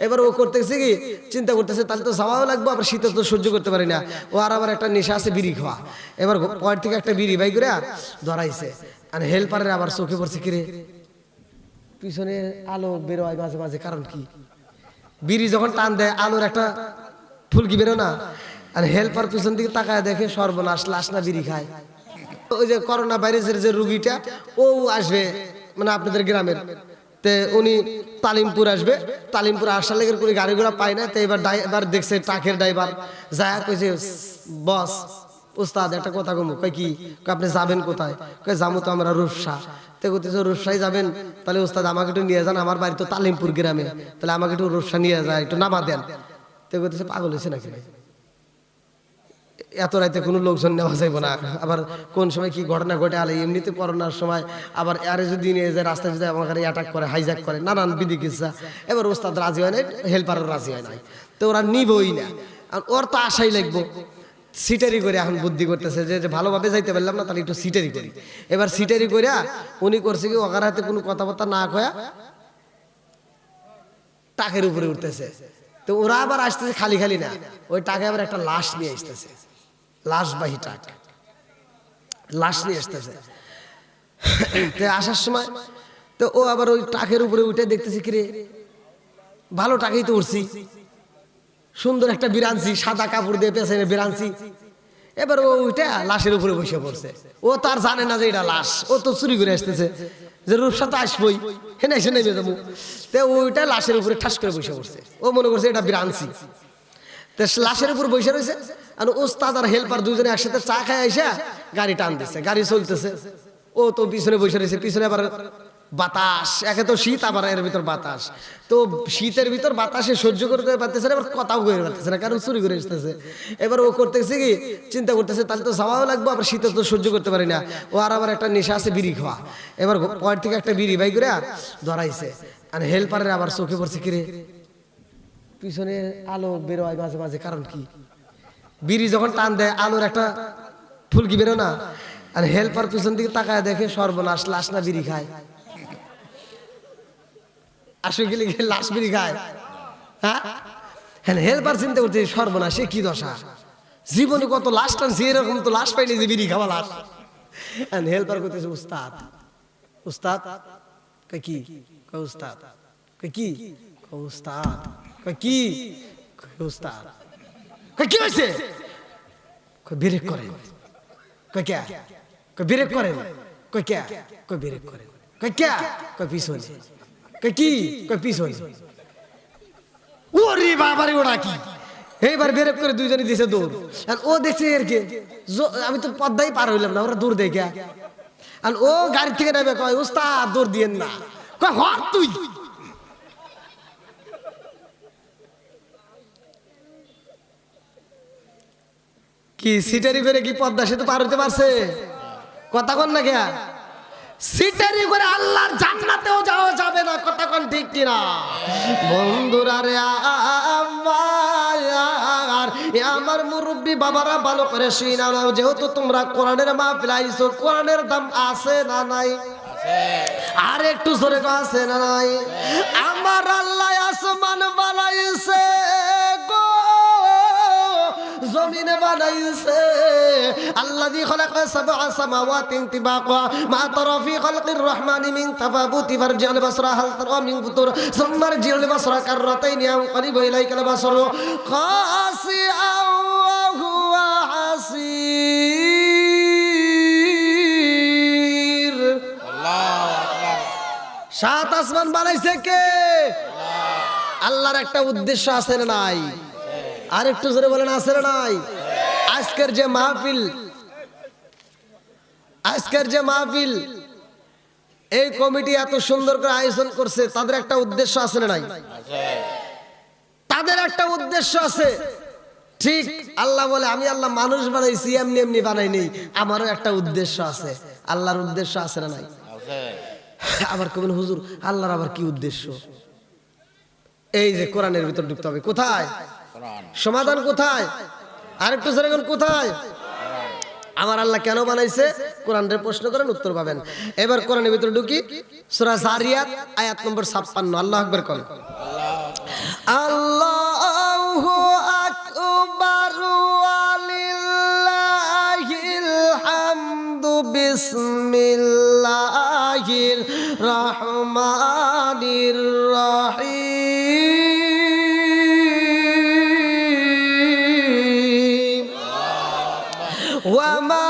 এবার ও করতেছে কি চিন্তা করতেছে তাহলে তো যাওয়াও লাগবে, আবার শীত তো সহ্য করতে পারি না। ও আর আবার একটা নেশা আছে বিড়ি খাওয়া। এবার পয়েন্ট থেকে একটা বিড়ি বাই করে ধরাইছে, আর হেল্পারের আবার চোখে পড়ছে কিরে পিছনে আলো বেরোয় মাঝে মাঝে, কারণ কি বিড়ি যখন টান দেয় আলোর একটা ফুলকি বেরো না, আর হেল্পার পিছন দিকে তাকায় দেখে সর্বনাশ, লাশ না বিড়ি খায়। ওই যে করোনা ভাইরাসের যে রুগীটা ও আসবে মানে আপনাদের গ্রামের, তে উনি তালিমপুর আসবে, তালিমপুর আসার লেগে কোনো গাড়ি ঘোড়া পায় না। তো এবার দেখছে ট্রাকের ড্রাইভার যায় কইছে বস উস্তাদ একটা কথা কমু। কয় কি? আপনি যাবেন কোথায়? কয় যাবো তো আমরা রূপসা। তো কইতেছে রূপসায় যাবেন, তাহলে উস্তাদ আমাকে একটু নিয়ে যান, আমার বাড়ি তো তালিমপুর গ্রামে, তাহলে আমাকে একটু রূপসা নিয়ে যায়, একটু নামা দেন। তো কইতেছে পাগল হয়েছে নাকি ভাই, এত রাতে কোনো লোকজন নেওয়া যাইব না, আবার কোন সময় কি ঘটনা ঘটে আলে এমনিতে করোনার সময় আবার আরে যদি নিয়ে যায় রাস্তায় যদি আমার অ্যাটাক করে হাইজ্যাক করে নানান বিধি কিসা। এবার ওস্তাদ রাজি হয় নাই, হেল্পারও রাজি হয় নাই, তো ওরা নিবই না। আর ওর তো আশাই লাগবো, সিটারি করে এখন বুদ্ধি করতেছে যে ভালোভাবে যাইতে পারলাম না, তাহলে একটু সিটারি করি। এবার সিটারি করে উনি করছে কি ওকার হাতে কোনো কথাবার্তা না কয়া টাকের উপরে উঠতেছে। তো ওরা আবার আসতেছে খালি খালি না, ওই টাকে আবার একটা লাশ নিয়ে আসতেছে, লাশবাহী টাক লাশ নিয়ে আসতেছে। আসার সময় তো ও আবার ওই টাকের উপরে উঠে দেখতেছে কিরে ভালো টাকেই তো উঠছি, সুন্দর একটা বিরানছি, সাদা কাপড় দিয়ে পেছনে বিরানছি। এবার ও ওইটা লাশের উপরে বসে পড়ছে। ও তার জানে না যে এটা লাশ, ও তো চুরি করে আসতেছে যে রূপসা তো আসবই, হেনে এসে নেমে যাবো। তো ওইটা লাশের উপরে ঠাস করে বসে পড়ছে, ও মনে করছে এটা বিরানছি। তো লাশের উপর বসে রয়েছে, আর ওস্তাদ আর হেল্পার দুজনে একসাথে চা খায় এসে গাড়ি টান দিচ্ছে, গাড়ি চলতেছে। ও তো পিছনে বসে রয়েছে, পিছনে আবার বাতাস, একে তো শীত আবার এর ভিতর বাতাস, তো শীতের ভিতর বাতাসে সহ্য করতে পারতেছে না, এবার কথাও করে পারতেছে না, কারণ চুরি করে আসতেছে। এবার ও করতেছে কি চিন্তা করতেছে তাহলে তো যাওয়াও লাগবে, আবার শীত তো সহ্য করতে পারি না। ও আর আবার একটা নেশা আছে বিড়ি খাওয়া। এবার পয়েন্ট থেকে একটা বিড়ি বাই করে ধরাইছে, আর হেল্পারের আবার চোখে পড়ছে কিরে পিছনে আলো বেরোয় মাঝে মাঝে, কারণ কি বিড়ি যখন টান দেয় আলোর একটা ফুলকি বেরো না, আর হেল্পার পিছন দিকে তাকায় দেখে সর্বনাশ, লাশ না বিড়ি খায়। আসলে গেলে লাশ বিড়ি খায়? হ্যাঁ, হেল্পার চিন্তা করছে সর্বনাশ, সে কি দশা, জীবনে কত লাশ টানছে, এরকম তো লাশ পাইনি যে বিড়ি খাওয়া লাশ। হেল্পার করতেছে উস্তাদ, উস্তাদ কি উস্তাদ কি উস্তাদ কি উস্তাদ কি হয়েছে? ব্রেক করেন। ব্রেক করেন। ব্রেক করেন। পিছনে কি পিছনে। ওরে বাবারে ওরা কি, এইবার ব্রেক করে দুইজনে দিছে দৌড়। আর ও দেখছে এর কে, আমি তো পদ্মাই পার হইলাম না, ওরা দৌড় দেখে। আর ও গাড়ি থেকে নেবে, কয় উস্তাদ দৌড় দিয়েন না। কয় হর তুই কি সিটারি করে কি পদ্মা সেতু পার হইতে পারছে? কথা কন না কে, সিটারি করে আল্লাহর জান্নাতেও যাওয়া যাবে না, কথা কন ঠিক কিনা বন্ধুরা রে? আমার মুরব্বী বাবারা ভালো করে শুনা নাও, যেহেতু তোমরা কোরআনের মাহফিল আইছো, কোরআনের দাম আছে না নাই? আর একটু জোরে আছে না নাই? আমার আল্লাহ আসমান বানাইছে গো, জমিনে বানাইছে। আল্লাযী খালাকা সাবআ সামাওয়াতিন তিবাকা মা তারা ফি খালকির রহমানি মিন তাফাবুতি ফারজি'আল বাসরা হাল তারা মিন ফুতুর সুম্মা রজি'আল বাসরা কাররাতাইনি আনকালিবু ইলাইকাল বাসরু খাসিআন ওয়া হুয়া হাসীর। আল্লাহু আকবার। সাত আসমান বানাইছে কে? আল্লাহর একটা উদ্দেশ্য আছে না নাই? আর একটু জোরে বলেন আছে না নাই? আজকের যে মাহফিল এই কমিটি এত সুন্দর করে আয়োজন করছে, তাদের একটা উদ্দেশ্য আছে না নাই? তাদের একটা উদ্দেশ্য আছে। ঠিক আল্লাহ বলে আমি আল্লাহ মানুষ বানাইছি, এমনি এমনি বানাই নেই, আমারও একটা উদ্দেশ্য আছে। আল্লাহর উদ্দেশ্য আছে না নাই? আবার কবেন হুজুর আল্লাহর আবার কি উদ্দেশ্য? এই যে কোরআনের ভিতর ঢুকতে হবে। কোথায় সমাধান? কোথায়? আরেকটু জোরে বলেন কোথায়? আমার আল্লাহ কেন বানাইছে? কোরআনের প্রশ্ন করেন, উত্তর পাবেন। এবার কোরআনের ভিতরে ঢুকি, সূরা যারিয়াত আয়াত নম্বর 56। আল্লাহু আকবার। ওয়ামা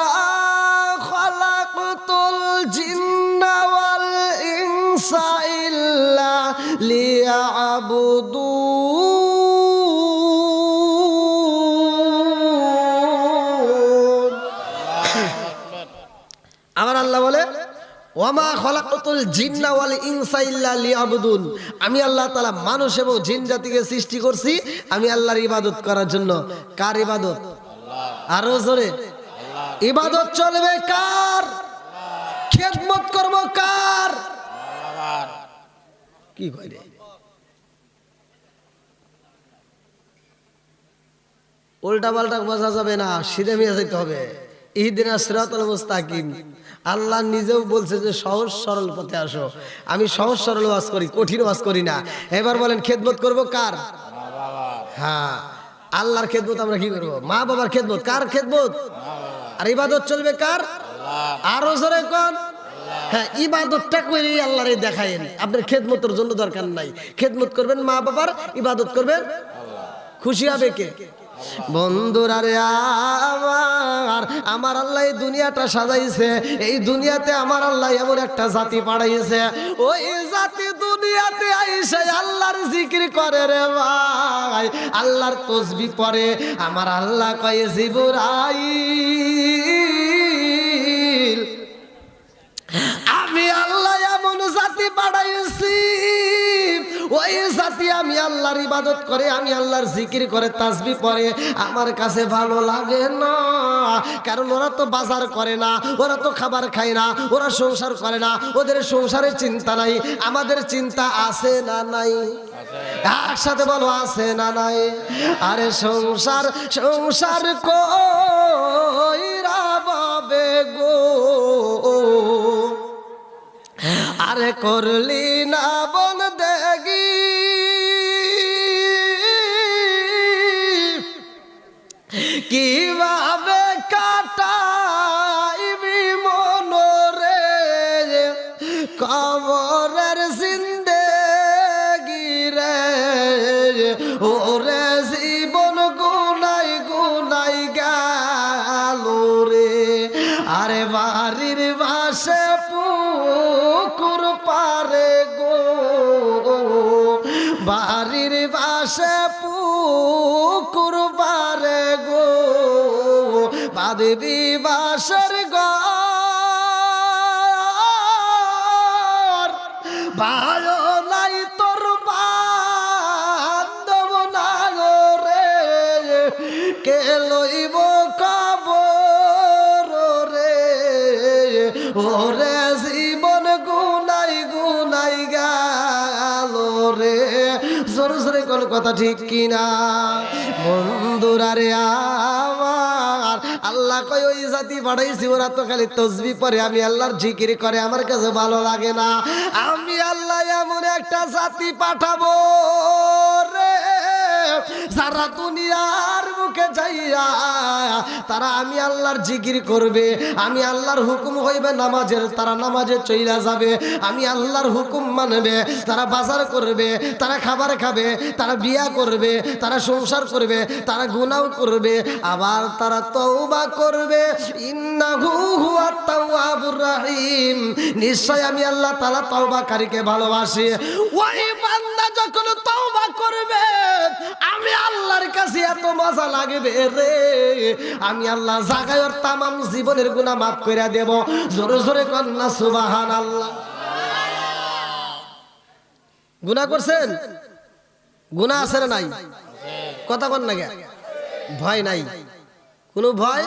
খালাকতুল জিন্না ওয়াল ইনসা ইল্লা লিয়াবুদুন। আমার আল্লাহ বলে ওয়ামা খালাকতুল জিন্না ওয়াল ইনসা ইল্লা লিয়াবুদুন, আমি আল্লাহ তাআলা মানুষ এবং জিন জাতিকে সৃষ্টি করছি আমি আল্লাহর ইবাদত করার জন্য। কার ইবাদত? আরো জোরে, ইবাদত চলবে কার? খেদমত করব কার? কি কয় রে? উল্টা পাল্টা বোঝা যাবে না, সিধে মিয়া যাইতে হবে। ইহদিনাস সিরাতাল মুস্তাকিম। আল্লাহ নিজেও বলছে যে সহজ সরল পথে আসো। আমি সহজ সরল ওয়াজ করি, কঠিন ওয়াজ করি না। এবার বলেন খেদমত করব কার? হ্যাঁ, আল্লাহর খেদমত আমরা কি করব? মা বাবার খেদমত। কার খেদমত? আর ইবাদত চলবে কার? আরো জোরে কোন? হ্যাঁ, ইবাদতটা করে আল্লাহরে দেখায়েন। আপনার খেদমতের জন্য দরকার নাই, খেদমত করবেন মা বাবার, ইবাদত করবেন। খুশি হবে কে? বন্ধুরা রে আমার আল্লাহ এই দুনিয়াটা সাজাইছে, এই দুনিয়াতে আমার আল্লাহ এমন একটা জাতি পাঠাইছে, ওই জাতি দুনিয়াতে আইসে আল্লাহর জিকির করে রে ভাই, আল্লাহর তাসবিহ পড়ে। আমার আল্লাহ কয় জিবরাইল, আমি আল্লাহ এমন জাতি পাঠাইছি, ওই জাতি আমি আল্লাহর ইবাদত করে, আমি আল্লাহর জিকির করে, তাসবিহ পড়ে। আমার কাছে ভালো লাগে না, কারণ ওরা তো বাজার করে না, ওরা তো খাবার খায় না, ওরা সংসার করে না, ওদের সংসারের চিন্তা নাই। আমাদের চিন্তা আছে না নাই? একসাথে বলো, আছে না নাই? আরে সংসার সংসার কইরা বাবে গো, আরে করলি না বন্দেগি, কিভাবে কাটাইবি মনরে কবরের জিন্দেগি রে, ওরে জীবন গুনাই গুনাই গেল রে। আরে বাড়ির বাসে পুকুর পারে গো, বাড়ির বাসে পুকুর পারে গো, বাঁধবি বাসের ঘর, ভালো নাই তোর বান্ধব না গো রে, কে লইব কবর রে, ওরে জীবন গুনাই গুনাই গেল রে। জোরে জোরে কোন কথা ঠিক কিনা? বন্ধুরা রে আমার আল্লাহ কয় ওই জাতি পাঠাইছি, ওরা তো খালি তাসবিহ পড়ে, আমি আল্লাহর জিকির করে, আমার কাছে ভালো লাগে না। আমি আল্লাহ এমন একটা জাতি পাঠাবো রে, যারা দুনিয়ার মুখে যাইয়া তারা আমি আল্লাহর জিকির করবে, আমি আল্লাহর হুকুম হইবে নামাজের, তারা নামাজে চইলা যাবে, আমি আল্লাহর হুকুম মানবে, তারা বাজার করবে, তারা খাবার খাবে, তারা বিয়া করবে, তারা সংসার করবে, তারা গুনাহ করবে, আবার তারা তওবা করবে। ইন্নাহু হুয়াত তাওয়াবুর রহিম, নিশ্চয় আমি আল্লাহ তাআলা তওবাকারীকে ভালোবাসি। ওই বান্দা যখন তওবা করবে আমি আল্লাহর কাছে এত মজা লাগবে রে, আমি আল্লাহ জাগায় ওর তামাম জীবনের গুনাহ মাফ করে দেব। জোরে জোরে কন্না সুবহানাল্লাহ। গুনাহ করছেন? গুনাহ আছে না নাই? কথা বল না, ভয় নাই, কোনো ভয়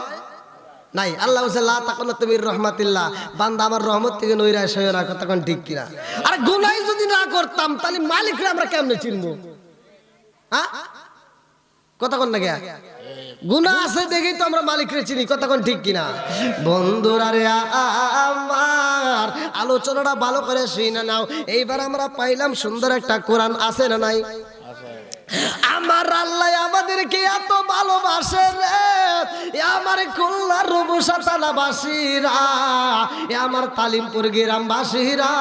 নাই। আল্লাহ বলছে লা তাকুনাতু মির রাহমাতিল্লাহ, বান্দা আমার রহমত থেকে নৈরাশ হইও না। কথা কোন ঠিক কিনা? আর গুনাহ যদি না করতাম তাহলে মালিকরে আমরা কেমনে চিনবো? হ্যাঁ, কথা কোন না, গুনাহ আছে দেখেই তো আমরা মালিকরে চিনি। কথা কোন ঠিক কিনা? বন্ধুরা রে আমার আলোচনাটা ভালো করে শুনে নাও। এইবার আমরা পাইলাম সুন্দর একটা কোরআন, আছে না নাই? আমার আল্লাহ আমাদেরকে এত ভালোবাসে রে, আমার খুলনার রূপসা থানাবাসীরা, আমার তালিমপুর গ্রামবাসীরা,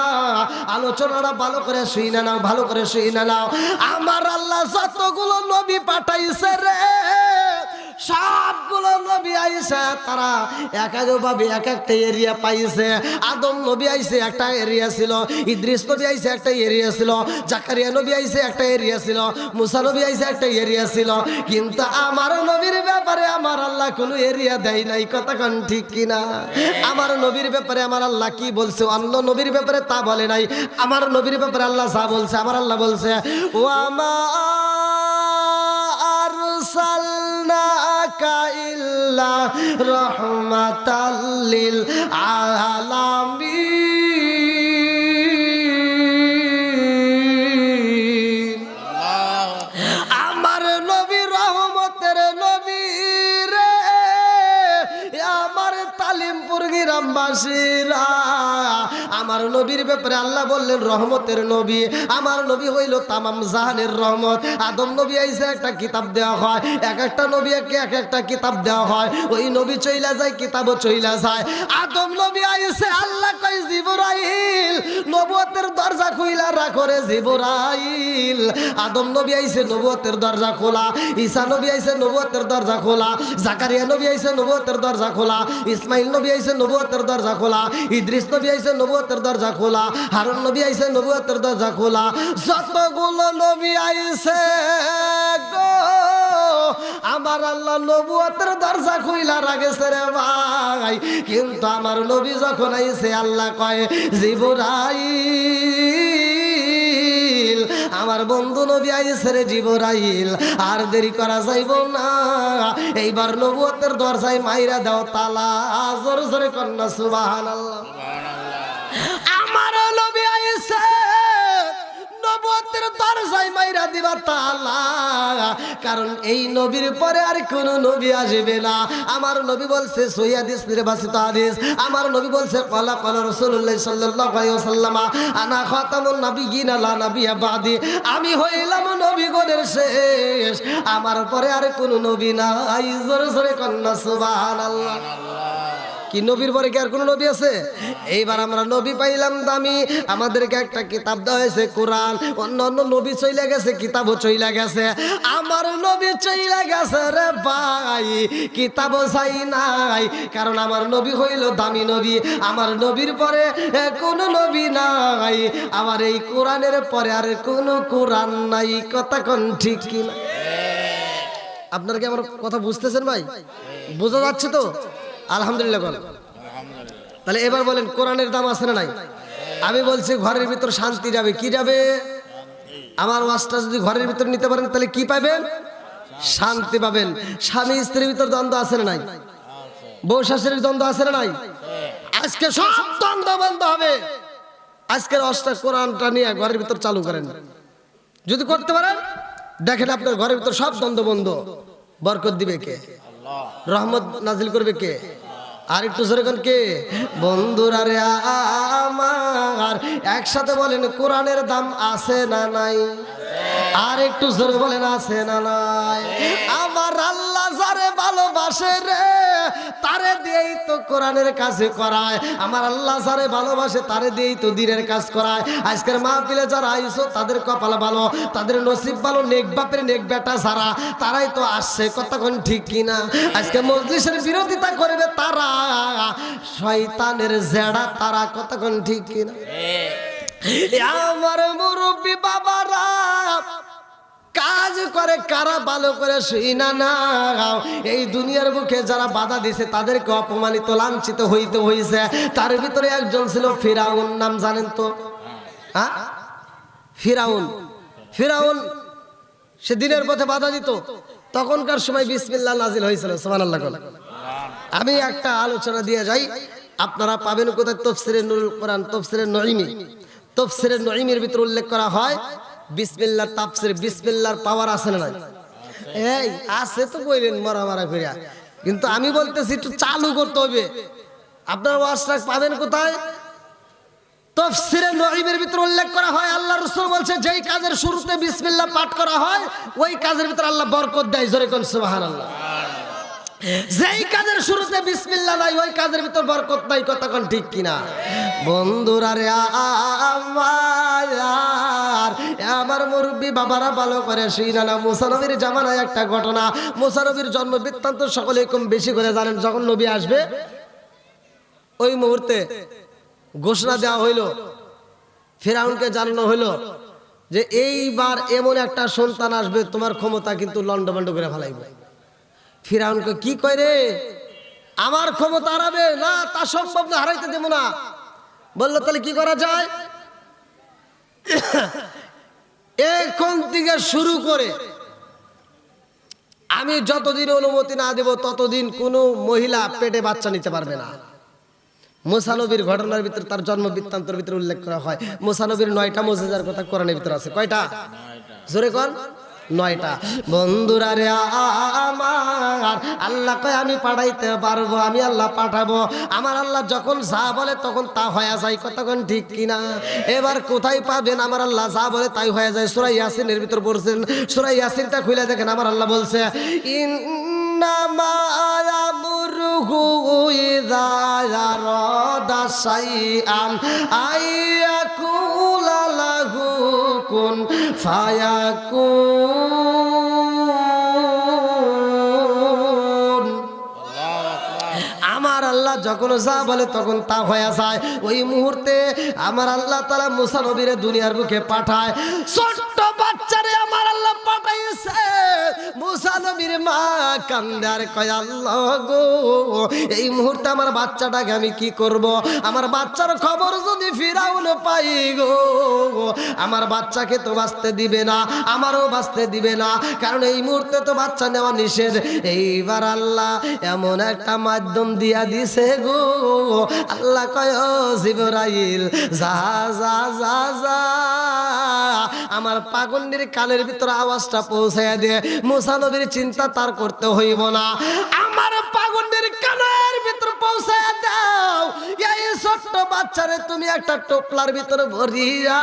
আলোচনাটা ভালো করে শুনে নাও, ভালো করে শুনে নাও। আমার আল্লাহ যতগুলো নবী পাঠাইছে রে, সবগুলো নবী আইসা তারা এক এক ভাবে এক একটা এরিয়া পাইছে। আদম নবী আইসে একটা এরিয়া ছিল, ইদ্রিস নবী আইসে একটা এরিয়া ছিল, জাকারিয়া নবী আইসে একটা এরিয়া ছিল, মুসা নবী আইসে একটা এরিয়া ছিল। কিন্তু আমার নবীর ব্যাপারে আমার আল্লাহ কোনো এরিয়া দেয় নাই। কথা কোন ঠিক কিনা? আমার নবীর ব্যাপারে আমার আল্লাহ কি বলছে অন্য নবীর ব্যাপারে তা বলে নাই। আমার নবীর ব্যাপারে আল্লাহ যা বলছে আমার আল্লাহ বলছে ওয়ামা আরসালনাকা ইল্লা রাহমাতাল লিল আলামিন। আমার নবী রহমতের নবী রে, আমার তালিমপুর গ্রামবাসীরা। আমার নবীর ব্যাপারে আল্লাহ বললেন রহমতের নবী। আমার নবী হইল তামাম জাহানের রহমত। আদম নবী আইসে একটা কিতাব দেওয়া হয়, এক একটা নবীকে এক একটা কিতাব দেওয়া হয়। ওই নবী চইলা যায়, কিতাবও চইলা যায়। আদম নবী আইসে আল্লাহ কই জিবরাইল নবুয়তের দরজা খুইলা রাখো রে জিবরাইল। আদম নবী আইসে নবুয়তের দরজা খোলা, ঈসা নবী আইসে নবুয়তের দরজা খোলা, জাকারিয়া নবী আইসে নবুয়তের দরজা খোলা, ইসমাইল নবী আইসে নবুয়তের দরজা খোলা, ইদ্রিস নবী আইসে নবুয়তের দরজা খোলা, হারুন নবী আইসে নবুয়তের দরজা খোলা। যতগুলো নবী আইসে গো আমার আল্লাহ নবুয়তের দরজা খুইলা রাখেছে রে ভাই। কিন্তু আমার নবী যখন আইসে আল্লাহ কয় জিবরাইল, আমার বন্ধু নবী আইসে রে জিবরাইল, আর দেরি করা যাইব না, এইবার নবুয়তের দরজায় মাইরা দাও তালা। জোরে জোরে কন্যা সুবহানাল্লাহ। আমার নবী আইসে নবুয়তের দরজায় মাইরা দিবা তালা, কারণ এই নবীর পরে আর কোন নবী আসবে না। আমার নবী বলছে সহিহ হাদিস নির্বাচিত হাদিস, আমার নবী বলছে ক্বালা ক্বালা রাসূলুল্লাহ সাল্লাল্লাহু আলাইহি ওয়াসাল্লাম আনা খাতামুন নাবিয়্যিন লা নাবিয়্যা বাদি, আমি হইলাম নবীগণের শেষ, আমার পরে আর কোন নবী নাই। জোরে জোরে কন্যা সুবহানাল্লাহ। কি নবীর পরে কি আর কোন নবী আছে? এইবার আমরা নবী পাইলাম দামি, আমাদেরকে একটা কিতাব দেওয়া হয়েছে কোরআন। অন্য অন্য নবী চইলা গেছে, কিতাবও চইলা গেছে, আমার নবী চইলা গেছে রে ভাই, কিতাবও চাই নাই। কারণ আমার নবী হইল দামি নবী, আমার নবীর পরে কোন নবী নাই, আমার এই কোরআনের পরে আর কোন কোরআন নাই। কথা কোন ঠিক কিনা? আপনারা কি আমার কথা বুঝতেছেন ভাই? বোঝা যাচ্ছে তো? আলহামদুলিল্লাহ বলেন। তাহলে এবার বলেন কোরআনের দাম আছে না নাই? আমি বলছি ঘরের ভিতর শান্তি যাবে। কি যাবে? আমার ওয়াজটা যদি ঘরের ভিতর নিতে পারেন তাহলে কি পাবেন? শান্তি পাবেন। স্বামী স্ত্রীর ভিতর দ্বন্দ্ব আছে না নাই? বউ শাশুড়ির দ্বন্দ্ব আছে না নাই? আজকে সব দ্বন্দ্ব বন্ধ হবে। আজকের ওয়াজটা কোরআনটা নিয়ে ঘরের ভিতর চালু করেন। যদি করতে পারেন দেখেন আপনার ঘরের ভিতর সব দ্বন্দ্ব বন্ধ। বরকত দিবে কে? রহমত নাজিল করবে কে? আর একটু জোরে কোন কে? বন্ধুরা রে আমার একসাথে বলেন কোরআনের দাম আছে না নাই? আর একটু জোরে বলেন আছে না নাই? আমার আল্লাহ যারে ভালোবাসে রে তারে দিয়েই তো কোরআনের কাছে করায়। আমার আল্লাহ যারে ভালোবাসে তারে দিয়েই তো দ্বীনের কাজ করায়। আজকের মাহফিলে যারা আইছো তাদের কপাল ভালো, তাদের নসিব ভালো। নেক বাপের নেক বেটা যারা, তারাই তো আসছে। কতক্ষণ ঠিক কিনা? আজকে মজলিসের বিরোধিতা করবে তারা, শয়তানের জেড়া তারা। কতক্ষণ ঠিক কিনা? আমার মুরব্বী বাবারা কাজ করে কারা ভালো করে শুই না না। এই দুনিয়ার বুকে যারা বাধা দিছে তাদেরকে অপমানিত লাঞ্ছিত হইতে হইছে। তার ভিতরে একজন ছিল ফিরাউন, নাম জানেন তো? হ্যাঁ, ফিরাউন। ফিরাউন সে দিনের পথে বাধা দিত। তখনকার সময় বিসমিল্লাহ নাজিল হয়েছিল। সুবহানাল্লাহ। আমি একটা আলোচনা দিয়ে যাই, আপনারা পাবেন কোথায়? তাফসীরে নুরুল কোরআন, তাফসীরে নঈমি। তাফসীরে নঈমির ভিতরে উল্লেখ করা হয় বিসমিল্লাহ তাফসীর। বিসমিল্লাহর পাওয়ার আছে না নাই? এই আছে তো কইলেন মারা মারা কইরা, কিন্তু আমি বলতেছি একটু চালু করতে হবে। আপনারা ওয়াজটা পাবেন কোথায়? তাফসীরে নঈমের ভিতরে উল্লেখ করা হয় আল্লাহ রাসূল বলছে যেই কাজের শুরুতে বিসমিল্লাহ পাঠ করা হয় ওই কাজের ভিতরে আল্লাহ বরকত দেয়। জোরে কোন সুবহানাল্লাহ। যেই কাজের শুরুতে বিসমিল্লাহ নাই ওই কাজের ভিতর বরকত নাই, কথা কোন ঠিক কিনা? বন্ধুরা রে আমার মুরব্বী বাবারা ভালো করে শুইনা না, মুসা নবীর জামানায় একটা ঘটনা, মুসা নবীর জন্ম বৃত্তান্ত সকলে কম বেশি করে জানেন। যখন নবী আসবে ওই মুহূর্তে ঘোষণা দেওয়া হইল, ফিরআউনকে জানানো হইল যে এইবার এমন একটা সন্তান আসবে তোমার ক্ষমতা কিন্তু লন্ডভন্ড করে ফেলাইবে। ফিরআউনকে কি কয় রে, আমার ক্ষমতা হারাবে না, তা সম্ভব না, হারাইতে দেব না। বললো তাহলে কি করা যায়? এখন থেকে শুরু করে আমি যতদিন অনুমতি না দেব ততদিন কোনো মহিলা পেটে বাচ্চা নিতে পারবে না। মুসা নবীর ঘটনার ভিতরে, তার জন্ম বৃত্তান্তের ভিতরে উল্লেখ করা হয় মুসা নবীর 9টা মুজিজার কথা কোরআনের ভিতরে আছে। কয়টা? জোরে কোন? 9টা। বন্ধুরা রে আমার আল্লাহ কয় আমি পাঠাইতে পারবো, আমি আল্লাহ পাঠাবো। আমার আল্লাহ যখন যা বলে তখন তা হয়ে যায়, কথা কোন ঠিক কিনা? এবার কোথায় পাবেন? আমার আল্লাহ যা বলে তাই হয়ে যায়। সূরা ইয়াসিনের ভিতর পড়ছেন, সূরা ইয়াসিনটা খুলে দেখেন, আমার আল্লাহ বলছে ইন্নামা আমরুহু ইযা আরাদা শাইআন আইয়াকুলা লাহু কুন ফায়াকুন। আমার আল্লাহ যখন যা বলে তখন তা হয়ে যায়। ওই মুহূর্তে আমার আল্লাহ তাআলা মুসা নবীরে দুনিয়ার বুকে পাঠায়। ছোট্ট বাচ্চারে আমার আল্লাহ পাঠাইছে। মুসা নবীর মা কান্দার কয় আল্লাহ গো, এই মুহূর্তে আমার বাচ্চাটাকে আমি কি করব? আমার বাচ্চার খবর যদি ফিরাউন পাই গো, আমার বাচ্চাকে তো বাঁচতে দিবে না, আমারও বাঁচতে দিবে না, কারণ এই মুহূর্তে তো বাচ্চা নেওয়া নিষেধ। এইবার আল্লাহ এমন একটা মাধ্যম দিয়া দিছে গো, আল্লাহ কয় জিবরাইল যা যা যা যা আমার পাগন্ডির কানের ভিতরে আওয়াজটা পৌঁছায়া দে। মুসা নবীর চিন্তা তার করতে হইব না, আমার পাগন্ডির কানের ভিতরে পৌঁছায়া দাও। এই ছোট্ট বাচ্চারে তুমি একটা টোপলার ভিতরে ভরিয়া,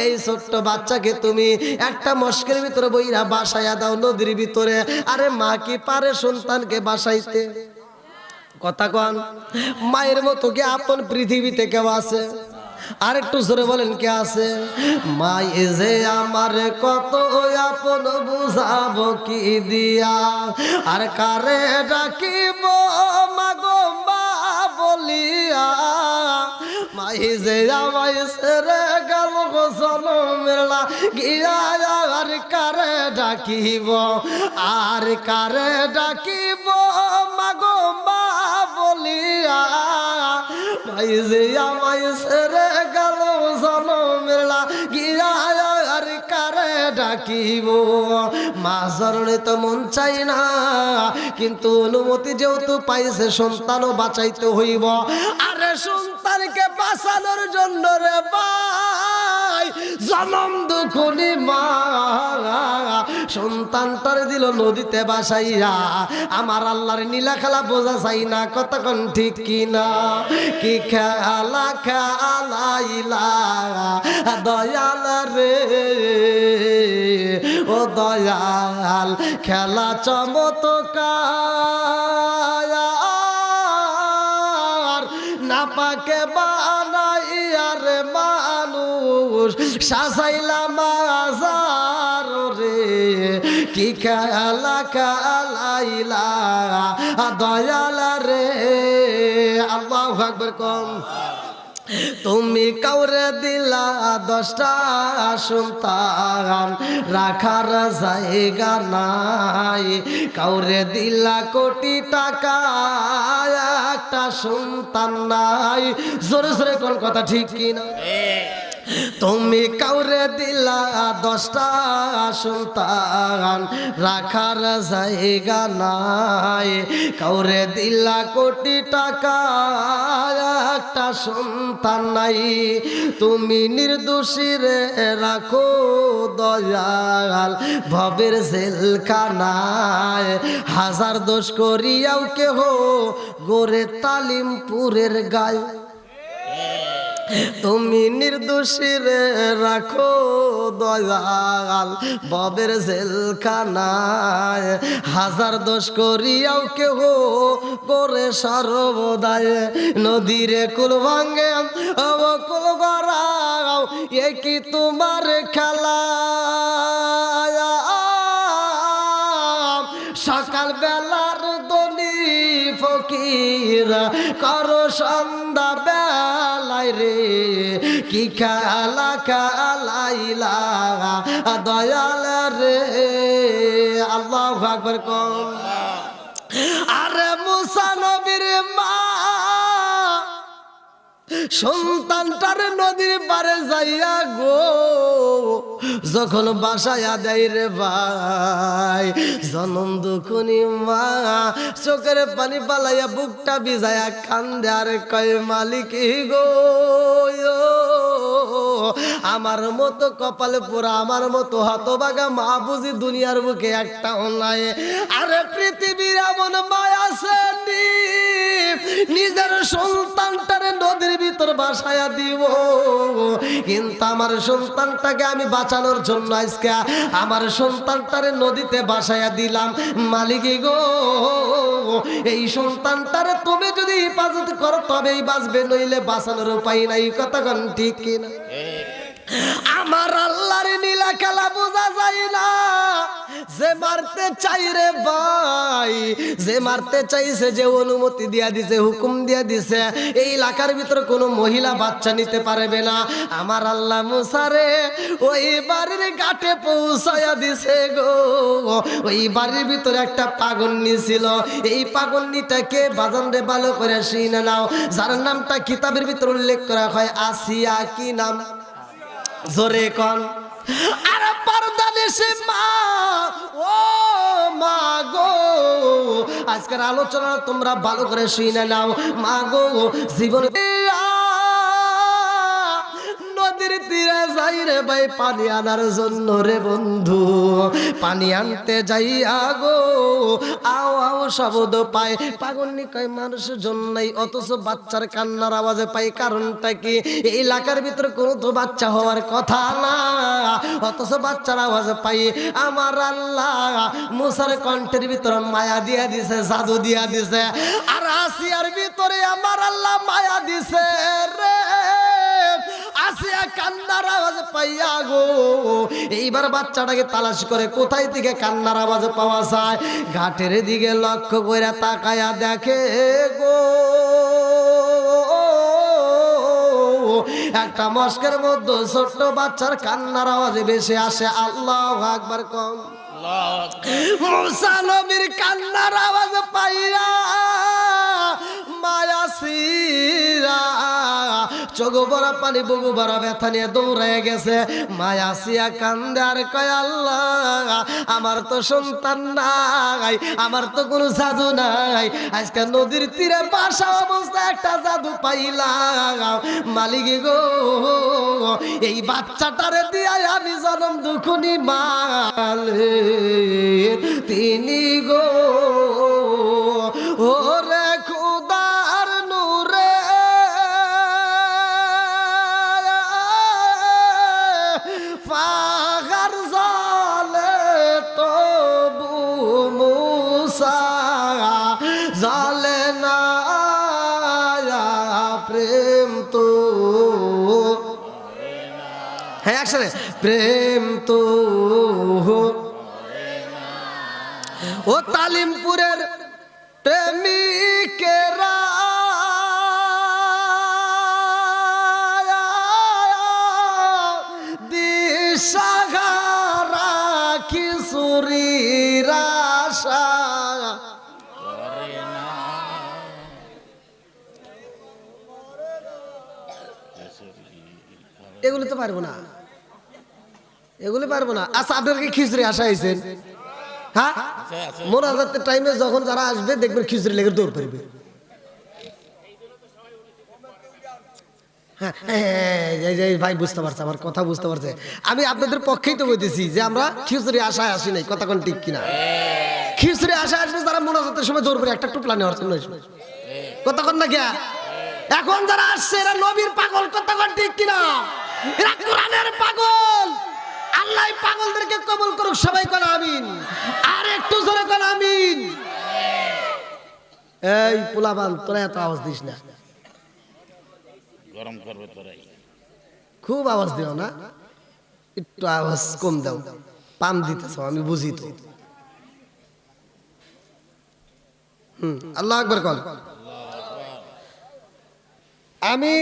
এই ছোট্ট বাচ্চাকে তুমি একটা মশকের ভিতরে বইরা বাসায়া দাও নদীর ভিতরে। আরে মা কি পারে সন্তানকে বাসাইতে? কথা কন, মায়ের মতো কি আপন পৃথিবীতে কেউ আছে? আর একটু জোরে বলেন কে আছে? মাই যে আমার কত আপন বুঝাবো কি দিয়া, আর কারে ডাকিব মাগো মা বলিয়া। মাই যে আমায় ছেড়ে গেল গো জনমের লাগিয়া, আর কারে ডাকিব, আর কারে ডাকিব মাগো মা বলিয়া। মাই যে আমায় ছেড়ে গেল জনমের লাগিয়া, আর কারে ডাকিব। মা জননী তো মন চাই না, কিন্তু অনুমতি যেহেতু পাইছে সন্তানও বাঁচাইতে হইব। আরে সন্তানকে বাঁচানোর জন্য রে ভাই জনম দুখুনি মা সন্তানটার দিল নদীতে বাসাইয়া। আমার আল্লাহর নীলা খেলা বোঝা চাই না, কতক্ষণ ঠিক কিনা? কি খেলা খেলাইলা দয়াল রে, ও দয়াল খেলা চমৎকার, না পাকে বানাইয়ার মানুষ সাজাইলাম মাজার রে। কি খেলা খেলাইলা দয়াল রে। আল্লাহু আকবার কম। তুমি কাউরে দিলা 10টা সন্তান, রাখার জায়গা নাই। কাউরে দিলা কোটি টাকা, একটা সন্তান নাই। জোরে জোরে কোন কথা ঠিক কিনা? তুমি কাউরে দিলা 10টা সন্তান, রাখার জায়গা নাই। কাউরে দিলা কোটি টাকা, একটা সন্তান নাই। তুমি নির্দোষী রে রাখো দয়াল ভবের জেলখানায়। হাজার দোষ করিয়াও কেহ গোরে তালিমপুরের গায়। তুমি নির্দোষীরে রাখো দয়াল ববের জেলখানায়, হাজার দোষ করিয়াও কেহ করে সর্বদায়, নদীরে কুল ভাঙ্গে অবকুল গড়াও, এ কি তোমার খেলা? সকাল বেলার দনি ফকির করো সন্ধ্যা বেলায় রে, কি খেলা খেলাইলা দয়াল রে। আল্লাহু আকবার কম। আরে মুসা নবীর মা সন্তানটার নদীর পারে যাইয়া গো যখন বাসায়া দেয় রে ভাই, জনম দুখুনি মা চোখের পানি পালাইয়া বুকটা ভিজাইয়া কান্দে আর কয় মালিক গো, আমার মতো কপালে পোড়া, আমার মতো হতভাগা মা বুঝি দুনিয়ার বুকে একটাও নাই। আরে পৃথিবীর এমন মায়া আছে নিজের সন্তানটারে নদীর ভিতর বাসায়া দিব, কিন্তু আমার সন্তানটাকে আমি বাঁচানোর জন্য আজকে আমার সন্তানটারে নদীতে বাসায়া দিলাম। মালিক গো, এই সন্তানটারে তুমি যদি হেফাজত করো তবেই বাঁচবে, নইলে বাঁচানোর উপায় নাই। কথা কোন ঠিক কিনা? আমার আল্লাহর নীলা খেলা বোঝা যায় না। যে মারতে চাই রে ভাই, যে মারতে চাইছে, যে অনুমতি দিয়া দিছে, হুকুম দিয়া দিছে, এই এলাকার ভিতরে কোনো মহিলা বাচ্চা নিতে পারবে না। আমার আল্লাহ মুসারে ওই বাড়ির ঘাটে পৌঁছায়া দিছে গো। ওই বাড়ির ভিতরে একটা পাগন্নি ছিল, এই পাগন্নিটাকে বাজান রে ভালো করে শুনে নাও, যার নামটা কিতাবের ভিতরে উল্লেখ করা হয় আসিয়া। কি নাম? জোরে কন। আরে পর্দা দেশে মা, ও মা গো, আজকের আলোচনা তোমরা ভালো করে শুনে নাও। মা গো, জীবনে নদীর তীরে যাই রে ভাই পানি আনার জন্য রে বন্ধু, পানি আনতে যাইয়া গো আও আও শব্দ পায়। পাগলনি কয় মানুষের জন্যই, অথচ বাচ্চার কান্নার আওয়াজে পাই। কারণটা কি? এই এলাকার ভিতরে কোনো তো বাচ্চা হওয়ার কথা না, অথচ বাচ্চার আওয়াজে পাই। আমার আল্লাহ মুসার কণ্ঠের ভিতরে মায়া দিয়া দিছে, জাদু দিয়া দিছে। আর আসিয়ার ভিতরে আমার আল্লাহ মায়া দিছে রে। আসিয়া কান্নার আওয়াজ পাইয়া গো এইবার বাচ্চাটাকে তালাশ করে কোথায় থেকে কান্নার আওয়াজ পাওয়া যায়। ঘাটের দিকে লক্ষ্য করে তাকায়া দেখে গো একটা মস্কের মধ্যে ছোট্ট বাচ্চার কান্নার আওয়াজে ভেসে আসে। আল্লাহু আকবার কম। মুসা নবীর কান্নার আওয়াজ পাইয়া মায়াসিরা চোখ ভরা পানি, বুকু ভরা ব্যথা নিয়ে দৌড়ায় গেছে। মায়াসিয়া কান্দে আর কয় আল্লাহ, আমার তো সন্তান নাই, আমার তো কোনো জাদু নাই, আজকে নদীর তীরে বাসা অবস্থায় একটা জাদু পাইলাম। মালিক গো, এই বাচ্চাটারে দিয়া আমি জনম দুখুনি মালে তিনি গো ওরে খুদার নূরে ফাগার জালে তবু মুসা জালে না প্রেম তো। হ্যাঁ একসাথে, প্রেম তো ও তালিমপুরের প্রেমিকেরা দিশাহারা কিশোরীর আশা। এগুলো তো পারবো না, এগুলো পারবো না। আচ্ছা, আপনার কি খিচুড়ি আশা হয়েছেন? হ্যাঁ, মোনাজাতের টাইমে যখন যারা আসবে দেখবেন খিচুড়ি লেগে দৌড় পড়বে। হ্যাঁ ভাই বুঝতে পারছে, আমার কথা বুঝতে পারছে। আমি আপনাদের পক্ষেই তো বলতেছি যে আমরা খিচুড়ি আশায় আসি নাই। কথা কোন ঠিক কিনা? খিচুড়ি আশায় আসবে যারা মোনাজাতের সময় দৌড় পড়ে একটা টুপলা নেওয়ার জন্য। কথা কোন না গিয়া এখন যারা আসছে এরা নবীর পাগল, কথা কন ঠিক কিনা? এরা কোরআনের পাগল। আল্লাহ পাগলদেরকে কবুল করুক, সবাই কোন আমিন। আর একটু জোরে কোন আমিন। এই পোলাপান তোরা এত আওয়াজ দিস না, গরম করবে তোরাই। খুব আওয়াজ দিও না, একটু আওয়াজ কম দাও। পান দিতেছ আমি বুঝি তো। আল্লাহু আকবার কন। আমি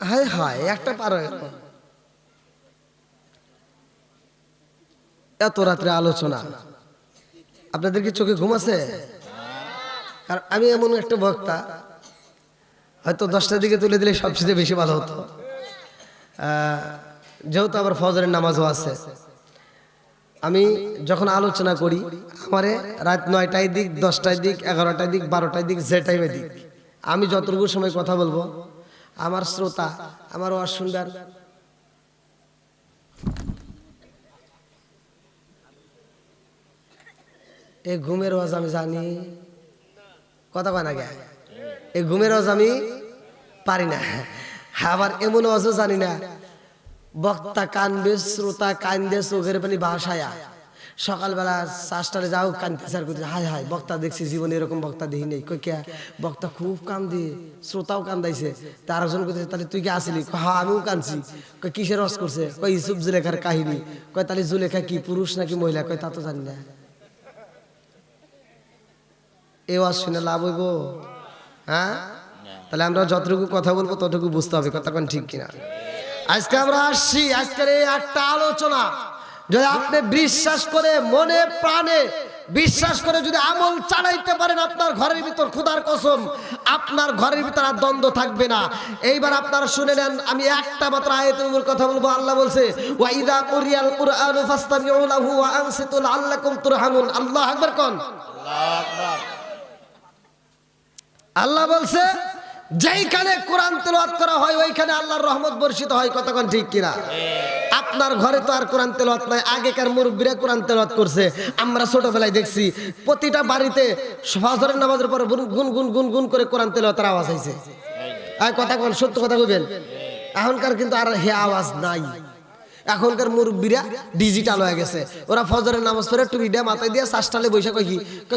হায় হায় একটা পার হয়ে গেল। এত রাত্রে আলোচনা, আপনাদের কি চোখে ঘুম আছে? কারণ আমি এমন একটা বক্তা, হয়তো 10টার দিকে তুলে দিলে সবচেয়ে বেশি ভালো হতো। যেহেতু আবার ফজরের নামাজও আছে, আমি যখন আলোচনা করি আমারে রাত 9টায় দিক, 10টায় দিক, 11টায় দিক, 12টায় দিক, যে টাইমে দিক, আমি যতটুকু সময় কথা বলবো আমার শ্রোতা আমার ওয়াজ শুনবার এই ঘুমের ওয়াজ আমি জানি, কথা কয় না গে, এই ঘুমের ওয়াজ আমি পারি না। আবার এমন ওয়াজও জানি না, বক্তা কানবে, শ্রোতা কান্দে, চোখের পানি ভাসায়া। সকালবেলা 4টায় যাও কানতে চার করতে, হায় হায় বক্তা দেখছি জীবনে এরকম বক্তা দেখি নেই। কই কে? বক্তা খুব কান্দে, শ্রোতাও কান্দাইছে। তার একজন করতেছে, তাহলে তুই কি আসলি? হ্যাঁ আমিও কানছি। কই কিসের রস করছে? কই ইউসুফ জুলেখার কাহিনী। কয় তাহলে জুলেখা কি পুরুষ নাকি মহিলা? কয় তা তো জানি না। এ ওয়াজ শুনে লাভ হইব? হ্যাঁ, তাহলে আমরা যতটুকু কথা বলবো ততটুকু বুঝতে হবে, কথা কোন ঠিক কিনা? আজকে আমরা আসছি, আজকের এই একটা আলোচনা যদি আপনি বিশ্বাস করে মনে প্রাণে বিশ্বাস করে যদি আমল চালাইতে পারেন, আপনার ঘরের ভিতর খোদার কসম আপনার ঘরের ভিতর আর দ্বন্দ্ব থাকবে না। এইবার আপনারা শুনে নেন, আমি একটা মাত্র আয়াতের উপর কথা বলবো। আল্লাহ বলছে, ওয়া ইযা কুরিয়াল কুরআনু ফাসতামিউ লাহু ওয়া আনসিতু লাআল্লাকুম তুরহামুন। আল্লাহু আকবার কোন। আল্লাহু আকবার। আল্লাহ বলছে যেইখানে কোরআন তেলাওয়াত করা হয় ওইখানে আল্লাহর রহমত বর্ষিত হয়, কতক্ষণ ঠিক কিনা? আপনার ঘরে তো আর কোরআন তেলাওয়াত নাই, আগেকার মুরব্বীরা কোরআন তেলাওয়াত করছে, আমরা ছোটবেলায় দেখছি প্রতিটা বাড়িতে ফজরের নামাজের পর গুন গুন গুন গুন করে কোরআন তেলাওয়াতের আওয়াজ হইছে। আর কথা কোন, সত্য কথা কইবেন। এখনকার কিন্তু আর হে আওয়াজ নাই। এখনকার মুরব্বীরা ডিজিটাল হয়ে গেছে, ওরা ফজরের নামাজ পড়ে টুপিটা মাথায় দিয়ে শ্বাসটালে বৈশা কই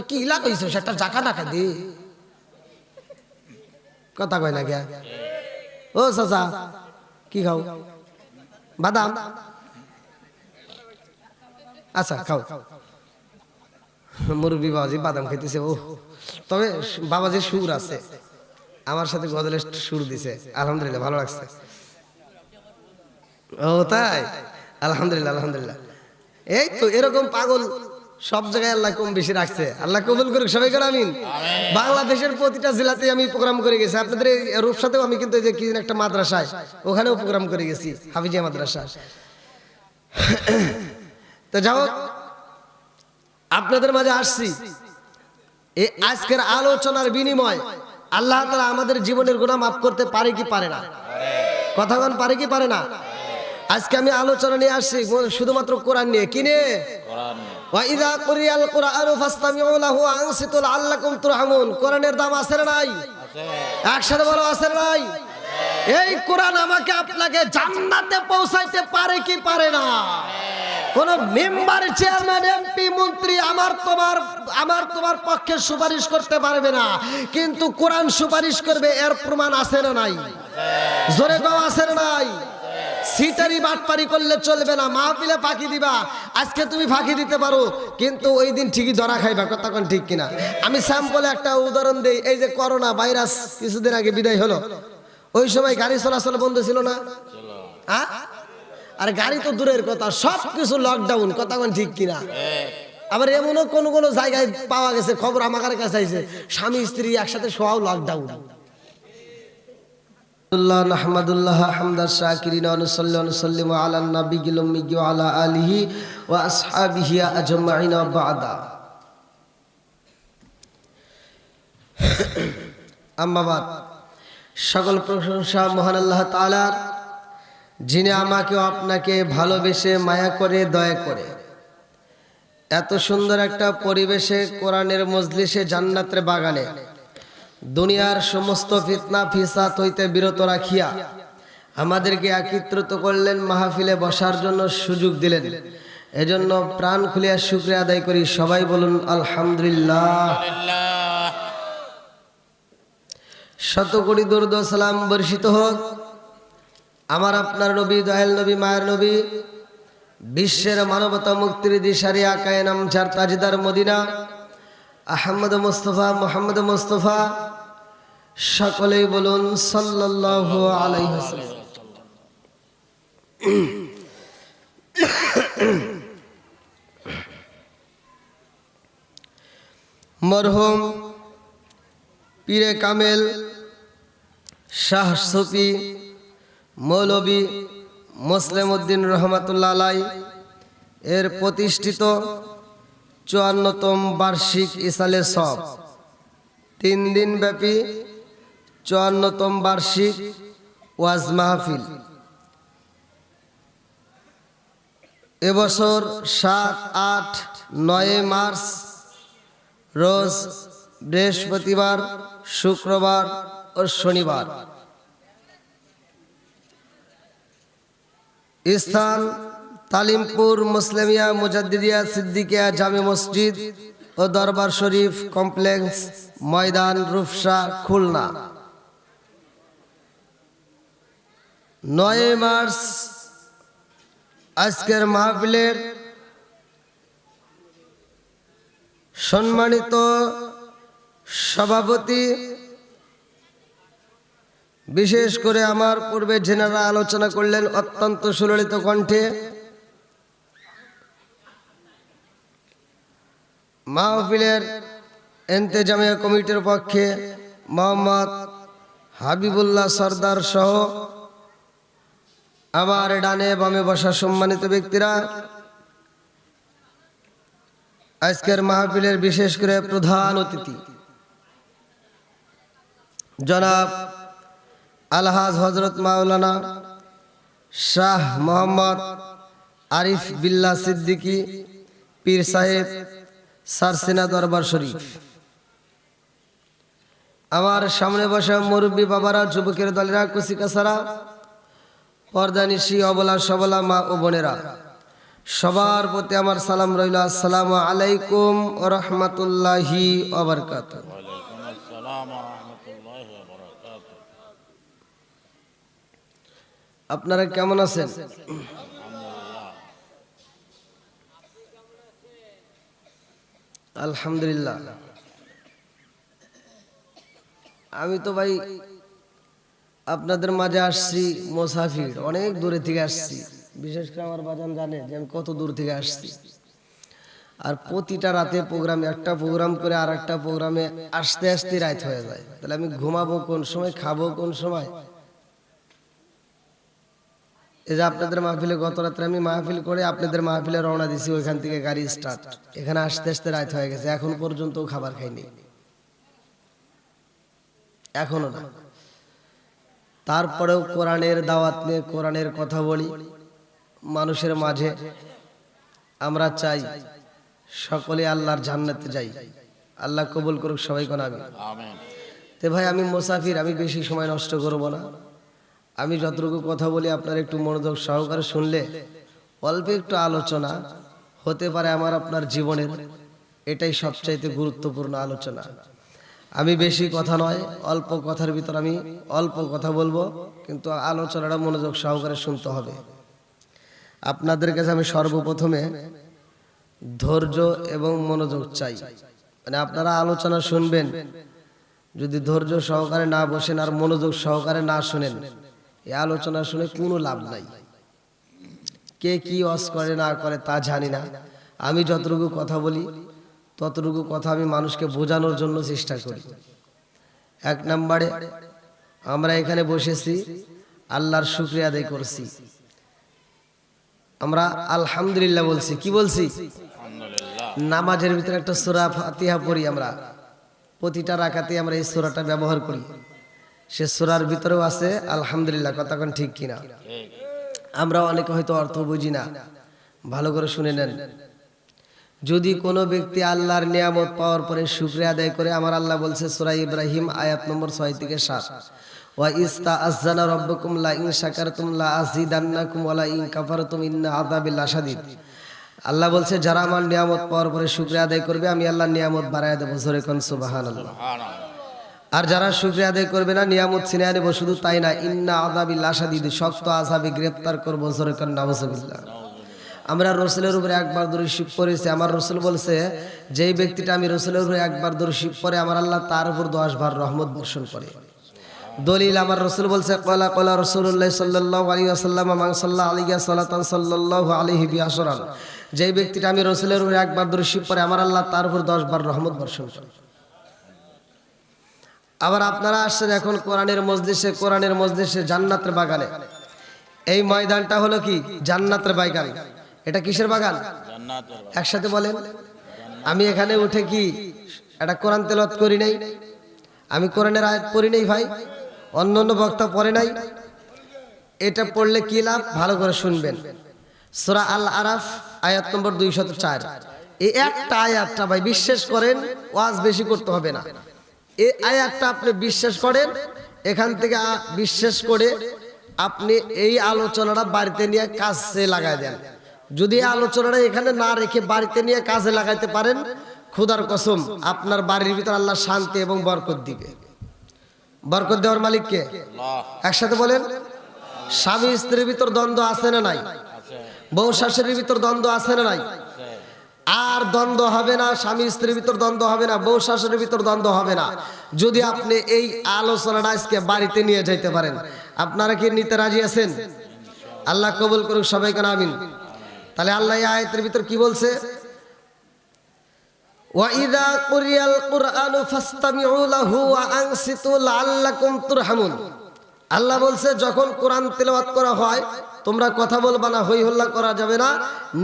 কি লাগাইছো সেটা জাকা টাকা দে, কথা কয় না কে? ও চাচা কি খাও? বাদাম? আচ্ছা খাও। মুরব্বী বাবাজি বাদাম খাইতেছে। ও তবে বাবাজির সুর আছে, আমার সাথে গজলের সুর দিছে, আলহামদুলিল্লাহ ভালো লাগছে। ও তাই, আলহামদুলিল্লাহ আলহামদুলিল্লাহ। এই তো এরকম পাগল সব জায়গায় আল্লাহ কম বেশি রাখছে, আল্লাহ কবুল করুক, সবাই করে আমিন। বাংলাদেশের প্রতিটা জেলাতে আমি প্রোগ্রাম করে গেছি, আপনাদের রূপসাতেও আমি কিন্তু এই যে কি একটা মাদ্রাসায় ওখানেও প্রোগ্রাম করে গেছি, হাফিজিয়া মাদ্রাসা। তো যাও, আপনাদের মাঝে আসছি এই আজকের আলোচনার বিনিময় আল্লাহ তাআলা আমাদের জীবনের গুনাহ মাফ করতে পারে কি পারে না? কথা বলেন, পারে কি পারে না? আজকে আমি আলোচনা নিয়ে আসছি শুধুমাত্র কোরআন নিয়ে। কি নিয়ে? কোরআন। ওয়া ইযা কুরিয়াল কুরআনু ফাসতামিউ লাহু ওয়া আনসিতু লাআল্লাকুম তুরহামুন। কোরআনের দাম আছে না নাই? আছে। একসাথে বলো আছে না নাই? এই কোরআন আমাকে আপনাকে জান্নাতে পৌঁছাইতে পারে কি পারে না? কোন মেম্বার, চেয়ারম্যান, এমপি, মন্ত্রী আমার তোমার পক্ষে সুপারিশ করতে পারবে না, কিন্তু কোরআন সুপারিশ করবে, এর প্রমাণ আছে না নাই? জোরে গাও আছে না নাই? সিটারি বাটপারি করলে চলবে না, মাহফিলে ফাঁকি দিবা। আজকে তুমি ফাঁকি দিতে পারো, কিন্তু ওই দিন ঠিকই ধরা খাইবা, কথা কোন ঠিক কিনা? আমি স্যাম্পলে একটা উদাহরণ দেই। এই যে করোনা ভাইরাস কিছুদিন আগে বিদায় হলো, ওই সময় গাড়ি চলাচল বন্ধ ছিল না? হ্যাঁ, আর গাড়ি তো দূরের কথা, সবকিছু লকডাউন, কথা কোন ঠিক কিনা? আবার এমনও কোন কোন জায়গায় পাওয়া গেছে, খবর আমার কাছে আইছে, স্বামী স্ত্রী একসাথে শোয়াও লকডাউন। নাহমাদুল্লাহ হামদাশ শাকিরিন ওয়া নুসাল্লি ওয়া নুসাল্লিমু আলা নাবিয়িল উম্মি ওয়া আলা আলিহি ওয়া আসহাবিহি আজমাইন ওয়া বা'দা। আম্মা বাদ। সকল প্রশংসা মহান আল্লাহ তাআলার, যিনি আমাকে আপনাকে ভালোবেসে মায়া করে দয়া করে এত সুন্দর একটা পরিবেশে কোরআনের মজলিসে জান্নাতের বাগানে দুনিয়ার সমস্ত ফিতনা ফিসাদ হইতে বিরত রাখিয়া আমাদেরকে একত্রিত করলেন, মাহফিলে বসার জন্য সুযোগ দিলেন। এজন্য প্রাণ খুলিয়া শুকরিয়া আদায় করি। সবাই বলুন আলহামদুলিল্লাহ। শত কোটি দরুদ ও সালাম বর্ষিত হোক আমার আপনার নবী, দয়াল নবী, মায়ের নবী, বিশ্বের মানবতা মুক্তির দিশারি আকায়ে নামচার তাজদার মদিনা আহমদ মুস্তফা, মোহাম্মদ মুস্তফা, সকলেই বলুন সাল্লাল্লাহু আলাইহি ওয়াসাল্লাম। মরহুম পীরে কামেল শাহ সুফি মৌলবী মুসলিম উদ্দিন রহমাতুল্লাহ আলাই এর প্রতিষ্ঠিত 54তম বার্ষিক ইসালে সব 3 দিন ব্যাপী 54তম বার্ষিক ওয়াজ মাহফিল এবছর 7, 8, 9 মার্চ রোজ বৃহস্পতিবার, শুক্রবার ও শনিবার। স্থান তালিমপুর মুসলিমিয়া মুজাদ্দিদিয়া সিদ্দিকিয়া জামে মসজিদ ও দরবার শরীফ কমপ্লেক্স, ময়দান, রূপসা, খুলনা। 9 মার্চ আজকের মাহফিলের সম্মানিত সভাপতি, বিশেষ করে আমার পূর্বে যেনারা আলোচনা করলেন অত্যন্ত সুললিত কণ্ঠে, মাহফিলের ইন্তেজামিয়া কমিটির পক্ষে মোহাম্মদ হাবিবুল্লাহ সরদার সহ আমার ডানে বামে বসা সম্মানিত ব্যক্তিরা, আজকের মাহফিলের বিশেষ করে প্রধান অতিথি জনাব আলহাজ হযরত মাওলানা শাহ মোহাম্মদ আরিফ বিল্লাহ সিদ্দিকী পীর সাহেব, সারসিনা দরবার শরীফ। আমার সামনে বসা মুরব্বী বাবারা, যুবকের দলেরা, কুচিকাছারা, পর্দানিশী, অবলা সবলা মা ও বোনেরা, সবার প্রতি আমার সালাম রইল। আসসালামু আলাইকুম ওয়া রাহমাতুল্লাহি ওয়া বারাকাতুহু। ওয়ালাইকুম আসসালাম ওয়া রাহমাতুল্লাহি ওয়া বারাকাতুহু। আপনারা কেমন আছেন? আলহামদুলিল্লাহ। আমি তো ভাই আপনাদের মাঝে আসছি মুসাফির, অনেক দূরে থেকে আসছি। বিশেষ করে আমার বাজান জানে যে আমি কত দূর থেকে আসছি। আর প্রতিটা রাতে প্রোগ্রামে, একটা প্রোগ্রাম করে আর একটা প্রোগ্রামে আসতে আসতে রাত হয়ে যায়। তাহলে আমি ঘুমাবো কোন সময়, খাবো কোন সময়? এই যে আপনাদের মাহফিলে গত রাত্রে আমি মাহফিল করে আপনাদের মাহফিলে রওনা দিছি, ওইখান থেকে গাড়ি স্টার্ট, এখানে আসতে আসতে রাত হয়ে গেছে। এখন পর্যন্ত খাবার খাইনি, এখনো না। তারপরেও কোরআনের দাওয়াত নিয়ে কোরআনের কথা বলি মানুষের মাঝে। আমরা চাই সকলে আল্লাহর জান্নাতে যাই। আল্লাহ কবুল করুক সবাই কোন আমিন। আমিন। তে ভাই আমি মুসাফির, আমি বেশি সময় নষ্ট করব না। আমি যতটুকু কথা বলি আপনারা একটু মনোযোগ সহকারে শুনলে অল্প একটু আলোচনা হতে পারে আমার আপনার জীবনের। এটাই সবচাইতে গুরুত্বপূর্ণ আলোচনা। আমি বেশি কথা নয়, অল্প কথার ভিতর আমি অল্প কথা বলবো, কিন্তু আলোচনাটা মনোযোগ সহকারে শুনতে হবে। আপনাদের কাছে আমি সর্বপ্রথমে ধৈর্য এবং মনোযোগ চাই। মানে আপনারা আলোচনা শুনবেন, যদি ধৈর্য সহকারে না বসেন আর মনোযোগ সহকারে না শুনেন, এই আলোচনা শুনে কোনো লাভ নাই। কে কি ওয়াজ করে না করে তা জানি না। আমি যতটুকু কথা বলি ততটুকু কথা আমি মানুষকে বোঝানোর জন্য চেষ্টা করি। 1 নম্বরে আমরা এখানে বসেছি, আল্লাহর শুকরিয়া আদায় করছি। আমরা আলহামদুলিল্লাহ বলছি। কি বলছি? আলহামদুলিল্লাহ। নামাজের ভিতরে একটা সূরা ফাতিহা পড়ি আমরা, প্রতিটা রাকাতে আমরা এই সূরাটা ব্যবহার করি। সে সূরার ভিতরেও আছে আলহামদুলিল্লাহ। কথা কোন ঠিক কিনা? ঠিক। আমরা অনেকে হয়তো অর্থ বুঝি না, ভালো করে শুনে নেন। যদি কোনো ব্যক্তি আল্লাহর নিয়ামত পাওয়ার পরে শুকরিয়া আদায় করে, আমার আল্লাহ বলছে সূরা ইব্রাহিম আয়াত নম্বর 6 থেকে 7, ওয়া ইস্তাআযানা রাব্বুকুম লা ইন শাকারতুম লা আযীদান্নাকুম ওয়া লা ইন কাফারতুম ইন্না আযাবি লাশাদীদ। আল্লাহ বলছে যারা আমার নিয়ামত পাওয়ার পরে শুকরিয়া আদায় করবে আমি আল্লাহর নিয়ামত বাড়ায় দেব। জোরে কোন সুবহানাল্লাহ। আর যারা শুকরিয়া আদায় করবে না নিয়ামত ছিনিয়ে নেব। শুধু তাই না, ইন্না আযাবি লাশাদীদ, শক্ত আযাবে গ্রেফতার করব। জোরে কোন নাউযুবিল্লাহ। আমরা রসুলের উপরে একবার দরুদ শরীফ পড়েছি। আমার রসুল বলছে যেই ব্যক্তিটা আমি রসুলের উপরে একবার দরুদ শরীফ পড়ে আমার আল্লাহ তার উপর 10 বার রহমত বর্ষণ করে। দলিল আমার রসুল বলছে ক্বালা ক্বালা রাসূলুল্লাহ সাল্লাল্লাহু আলাইহি ওয়াসাল্লাম মান সাল্লা আলাইহি সালাতান সাল্লাল্লাহু আলাইহি বিআশরান। যেই ব্যক্তিটা আমি রসুলের উপরে একবার দরুদ শরীফ পড়ে আমার আল্লাহ তার উপর 10 বার রহমত বর্ষণ করে। আবার আপনারা আসছেন এখন কোরআনের মজলিসে জান্নাতের বাগানে। এই ময়দানটা হলো কি? জান্নাতের বাগান। এটা কিসের বাগান? জান্নাতের বাগান। একসাথে বলেন। আমি এখানে উঠে কি এটা কোরআন তেলাওয়াত করি নাই? আমি কোরআনের আয়াত পড়ি নাই ভাই? অন্য বক্তা পড়ে নাই? এটা পড়লে কি লাভ? ভালো করে শুনবেন। সূরা আল আরাফ আয়াত নম্বর 204। এই একটা আয়াতটা ভাই বিশ্বাস করেন, ওয়াজ বেশি করতে হবে না। এই আয়াতটা আপনি বিশ্বাস করেন, এখান থেকে বিশ্বাস করে আপনি এই আলোচনাটা বাড়িতে নিয়ে কাজে লাগাই দেন। যদি আলোচনাটা এখানে না রেখে বাড়িতে নিয়ে কাজে লাগাইতে পারেন, খোদার কসম আপনার বাড়ির ভিতর আল্লাহ শান্তি এবং বরকত দিবে। বরকত দেওয়ার মালিক কে? একসাথে বলেন। স্বামী স্ত্রীর ভিতর দ্বন্দ্ব আছে না নাই? বউ শাশুড়ির ভিতর দ্বন্দ্ব আছে না নাই? আর দ্বন্দ্ব হবে না, স্বামী স্ত্রীর ভিতর দ্বন্দ্ব হবে না, বউ শাশুড়ির ভিতর দ্বন্দ্ব হবে না যদি আপনি এই আলোচনাটা আজকে বাড়িতে নিয়ে যাইতে পারেন। আপনারা কি নিতে রাজি আছেন? আল্লাহ কবুল করুক সবাইকে আমিন। তাহলে আল্লাহ এই আয়াতের ভিতর কি বলছে? ওয়া ইযা কুরিয়াল কুরআনু ফাসতামিউ লাহু ওয়া আনসিতু লাআল্লাকুম তুরহামুন। আল্লাহ বলছে যখন কোরআন তেলাওয়াত করা হয় তোমরা কথা বলবা না, হই হল্লা করা যাবে না,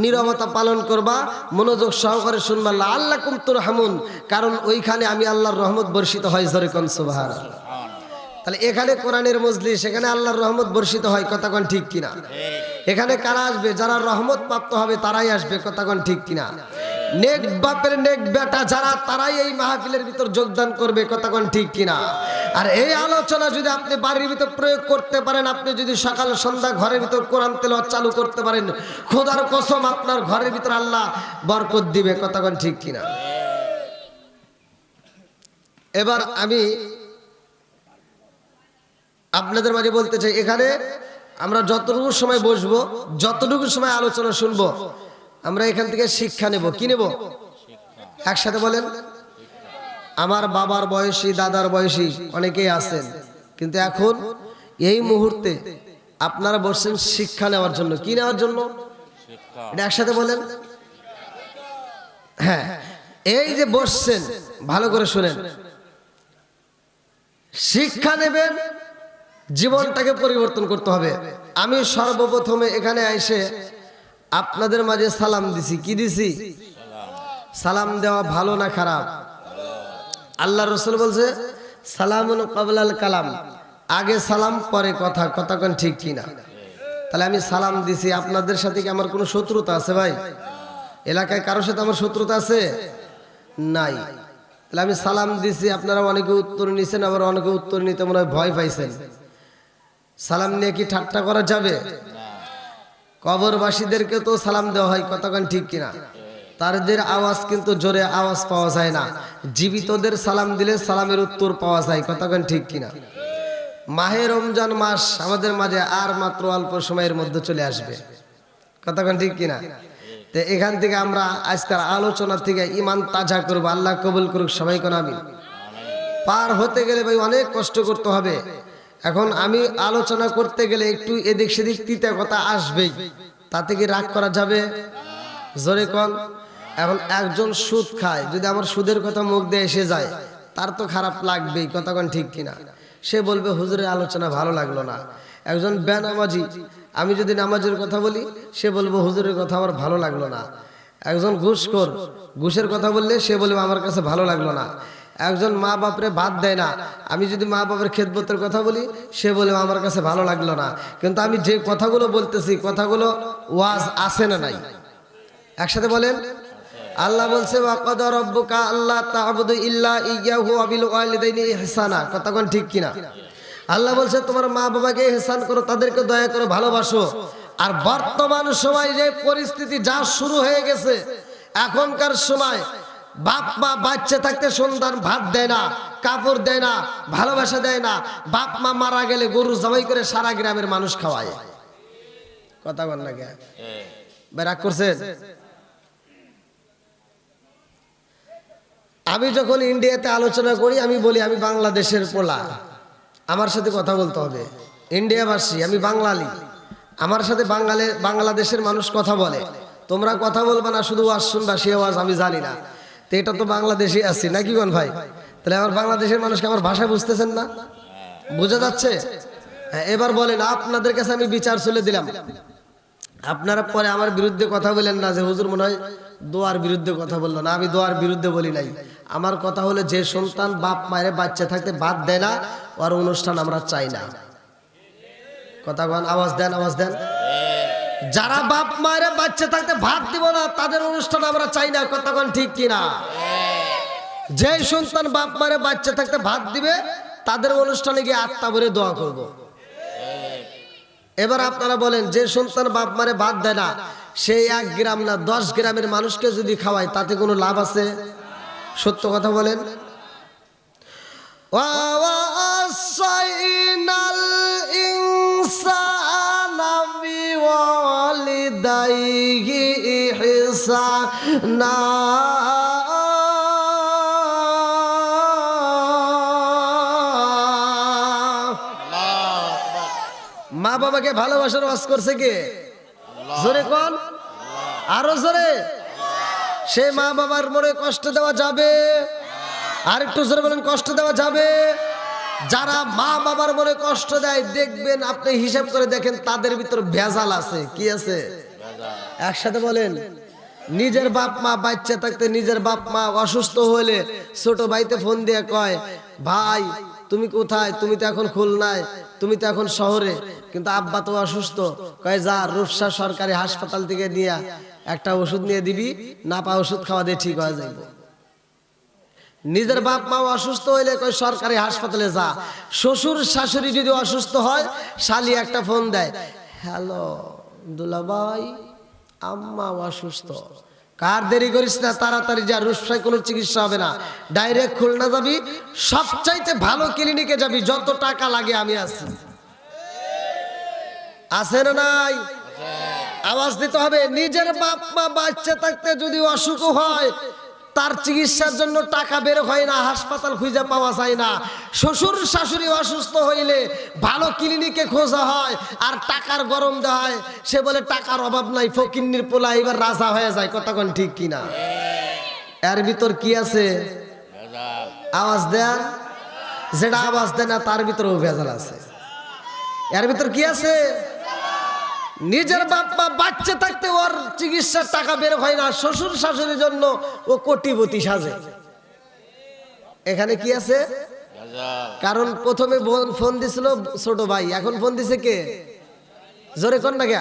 নীরবতা পালন করবা, মনোযোগ সহকারে শুনবা। লাআল্লাকুম তুরহামুন, কারণ ওইখানে আমি আল্লাহর রহমত বর্ষিত হয়। জোরে কোন সুবহানাল্লাহ। তাহলে এখানে কোরআনের মজলিস, এখানে আল্লাহর রহমত বর্ষিত হয়। কথা কোন ঠিক কিনা? এখানে কারা আসবে? যারা রহমত প্রাপ্ত হবে তারাই আসবে। কথা কোন ঠিক কিনা? নেক বাপের নেক বেটা যারা, তারাই এই মাহফিলের ভিতর যোগদান করবে। কথা কোন ঠিক কিনা? আর এই আলোচনা যদি আপনি বাড়ির ভিতর প্রয়োগ করতে পারেন, আপনি যদি সকাল সন্ধ্যা ঘরের ভিতর কোরআন তেলাওয়াত চালু করতে পারেন, খোদার কসম আপনার ঘরের ভিতর আল্লাহ বরকত দিবে। কথা কোন ঠিক কিনা? এবার আমি আপনাদের মাঝে বলতে চাই, এখানে আমরা যতটুকু সময় বসবো, যতটুকু সময় আলোচনা শুনবো, আমরা এখান থেকে শিক্ষা নেব। কি নেব? একসাথে বলেন। আমার বাবার বয়সী, দাদার বয়সী অনেকেই আছেন, কিন্তু এখন এই মুহূর্তে আপনারা বসছেন শিক্ষা নেওয়ার জন্য। কি নেওয়ার জন্য? এটা একসাথে বলেন। হ্যাঁ, এই যে বসছেন ভালো করে শুনেন, শিক্ষা নেবেন, জীবনটাকে পরিবর্তন করতে হবে। আমি সর্বপ্রথমে এখানে এসে আপনাদের মাঝে সালাম দিছি। কি দিছি? সালাম দেওয়া ভালো না খারাপ? আল্লাহ রসুল বলছে সালামুন ক্বাবলাল কালাম, আগে সালাম পরে কথা। কথা কোন ঠিক কিনা? তাহলে আমি সালাম দিছি, আপনাদের সাথে কি আমার কোনো শত্রুতা আছে ভাই? এলাকায় কারোর সাথে আমার শত্রুতা আছে? নাই। তাহলে আমি সালাম দিছি, আপনারা অনেকে উত্তর নিছেন, আবার অনেকে উত্তর নিতে মনে হয় ভয় পাইছেন। সালাম নিয়ে কি ঠাট্টা করা যাবে? কবরবাসীদেরকে তো সালাম দেওয়া হয়। কতক্ষণ ঠিক কিনা? তাদের আওয়াজ কিন্তু জোরে আওয়াজ পাওয়া যায় না। জীবিতদের সালাম দিলে সালামের উত্তর পাওয়া যায়। কতক্ষণ ঠিক কিনা? মাহে রমজান মাস আমাদের মাঝে আর মাত্র অল্প সময়ের মধ্যে চলে আসবে। কতক্ষণ ঠিক কিনা? তো এখান থেকে আমরা আজকের আলোচনা থেকে ঈমান তাজা করবো। আল্লাহ কবুল করুক সবাইকে আমিন। পার হতে গেলে ভাই অনেক কষ্ট করতে হবে। এখন আমি আলোচনা করতে গেলে একটু এদিক সেদিক তিতা কথা আসবেই, তাতে কি রাগ করা যাবে? জোরে কোন। এখন একজন সুদ খায়, যদি আমার সুদের কথা মুখ দিয়ে এসে যায় তার তো খারাপ লাগবেই। কথা কোন ঠিক কিনা? সে বলবে হুজুরের আলোচনা ভালো লাগলো না। একজন বেনামাজি, আমি যদি নামাজের কথা বলি সে বলবো হুজুরের কথা আমার ভালো লাগলো না। একজন ঘুষখোর, ঘুষের কথা বললে সে বলবে আমার কাছে ভালো লাগলো না। একজন মা বাপরে ভাত দেয় না, আমি যদি মা বাপের খেদমতের কথা বলি সে বলে আমার কাছে ভালো লাগলো না। কিন্তু আমি যে কথাগুলো বলতেছি কথাগুলো ওয়াজ আছে না নাই? একসাথে বলেন। আল্লাহ বলছে ওয়াকাদা রাব্বুকা আল্লা তা'বুদু ইল্লা ইয়্যাহু ওয়া বিল ওয়ালিদাইনি ইহসানা। কথা কোন ঠিক কিনা? আল্লাহ বলছে তোমার মা বাবাকে ইহসান করো, তাদেরকে দয়া করো, ভালোবাসো। আর বর্তমান সময় যে পরিস্থিতি যা শুরু হয়ে গেছে, এখনকার সময় বাপ মা বাচ্চা থাকতে সন্তান ভাত দেয় না, কাপড় দেয় না, ভালোবাসা দেয় না। বাপ মা মারা গেলে গরু জবাই করে সারা গ্রামের মানুষ খাওয়ায়। কথা বল না কে ভাই, রাগ করছেন? আমি যখন ইন্ডিয়াতে আলোচনা করি আমি বলি আমি বাংলাদেশের পোলা, আমার সাথে কথা বলতে হবে। ইন্ডিয়াবাসী, আমি বাঙালি, আমার সাথে বাংলাদেশের মানুষ কথা বলে। তোমরা কথা বলবা না, শুধু ওয়াজ শুনবা, সে ওয়াজ আমি জানি না। তো এটা তো বাংলাদেশে আছি নাকি কোন ভাই? তাহলে আমার বাংলাদেশের মানুষকে আমার ভাষা বুঝতেছেন না? বোঝা যাচ্ছে? হ্যাঁ, এবার বলেন, আপনাদের কাছে আমি বিচার চলে দিলাম, আপনারা পরে আমার বিরুদ্ধে কথা বলেন না যে হুজুর মনে হয় দোয়ার বিরুদ্ধে কথা বললো। না, আমি দোয়ার বিরুদ্ধে বলি নাই। আমার কথা হলো যে সন্তান বাপ মায়ের বাচ্চা থাকতে ভাত দেয় না, ওর অনুষ্ঠান আমরা চাই না। কথা বলেন, আওয়াজ দেন, আওয়াজ দেন। যারা বাপ মায়ের বাচ্চা থাকতে ভাত দিব না, তাদের অনুষ্ঠান আমরা চাই না। কথা বলেন ঠিক কিনা? যে সন্তান বাপ মায়ের বাচ্চা থাকতে ভাত দিবে, তাদের অনুষ্ঠানে গিয়ে আত্মা ভরে দোয়া করব। এবার আপনারা বলেন, যে সন্তান বাপ মারে ভাত দেয় না, সেই 1 গ্রাম না 10 গ্রামের মানুষকে যদি খাওয়ায়, তাতে কোনো লাভ আছে? সত্য কথা বলেন। ওয়াসাইনাল ইনসানা বিওয়ালিদাইহি ইহসানা। মা বাবাকে ভালোবাসার ওয়াজ করছে কে? জোরে কোন, আরো জোরে। সে মা বাবার মনে কষ্ট দেওয়া যাবে? আর একটু জোরে বলেন, কষ্ট দেওয়া যাবে? যারা মা বাবার মনে কষ্ট দেয়, দেখবেন আপনি হিসাব করে দেখেন তাদের ভিতর ভেজাল আছে। কি আছে? একসাথে বলেন। নিজের বাপ মা বাচ্চা থাকতে, নিজের বাপ মা অসুস্থ হলে ছোট ভাইতে ফোন দিয়ে কয়, ভাই তুমি কোথায়? তুমি তো এখন খুলনায়, তুমি তো এখন শহরে, কিন্তু আব্বা তো অসুস্থ। কয় যা রূপসা সরকারি হাসপাতাল থেকে নিয়ে একটা ওষুধ নিয়ে দিবি, না পা ওষুধ খাওয়া দিয়ে ঠিক হয়ে যাবে। নিজের বাপ মা অসুস্থ হইলে কয় সরকারি হাসপাতালে যা। শ্বশুর শাশুড়ি যদি অসুস্থ হয়, শালি একটা ফোন দেয়, হ্যালো দুলাভাই, আম্মা অসুস্থ। কার দেরি করিস না, তাড়াতাড়ি যা, রূপসায় কোনো চিকিৎসা হবে না, ডাইরেক্ট খুলনা যাবি, সবচাইতে ভালো ক্লিনিকে যাবি, যত টাকা লাগে আমি আছি। আছে না নাই? আওয়াজ দিতে হবে। নিজের বাপ মা বাচ্চা থাকতে যদি অসুখ হয়, তার চিকিৎসার জন্য টাকা বের হয় না, হাসপাতাল খুঁজে পাওয়া যায় না। শ্বশুর শাশুড়ি অসুস্থ হইলে ভালো ক্লিনিকে খোঁজা হয়, আর টাকার গরম দেওয়া হয়। সে বলে টাকার অভাব নাই, ফকিন্নির পোলা এবার রাজা হয়ে যায়। কতক্ষণ ঠিক কিনা? এর ভিতর কি আছে? আওয়াজ দেন। যেটা আওয়াজ দেয় না তার ভিতরেও ভেজাল আছে। এর ভিতর কি আছে? নিজের বাপ মা বাচ্চা থাকতে ওর চিকিৎসার টাকা বের হয় না, শ্বশুর শাশুড়ির জন্য ও কোটিপতি সাজে। এখানে কি আছে? কারণ প্রথমে ফোন দিছিল ছোট ভাই, এখন ফোন দিছে কে? জোরে কোন না কে?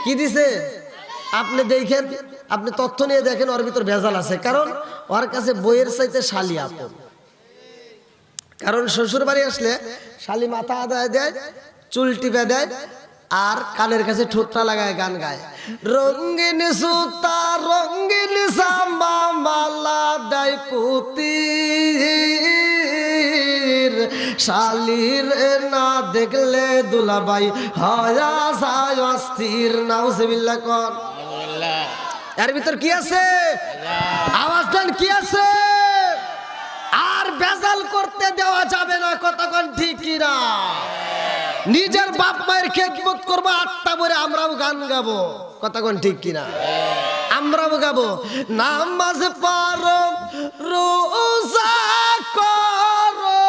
কি দিছে? আপনি দেখেন, আপনি তথ্য নিয়ে দেখেন, ওর ভিতর ভেজাল আছে। কারণ ওর কাছে বইয়ের চাইতে শালি আপন। কারণ শ্বশুর বাড়ি আসলে শালি মাথা আদায় দেয়, চুল টিপে দেয়, আর কানের কাছে ঠোঁটটা লাগায় গান গায়, রঙিন সুতা রঙিন জামা মালা দেয় পুতির, শালির না দেখলে দুলাভাই হয়া যায় অস্থির। নাউজুবিল্লাহ কোন। এর ভিতর কি আছে? আওয়াজ দেন, কি আছে? আর ভেজাল করতে দেওয়া যাবে না। কতক্ষণ ঠিক কিনা? নিজের বাপ মায়ের খেদমত করবো, আত্মা ভরে আমরাও গান গাবো। কতক্ষণ ঠিক কিনা? আমরাও গাবো। নামাজ পড়ো, রোজা করো,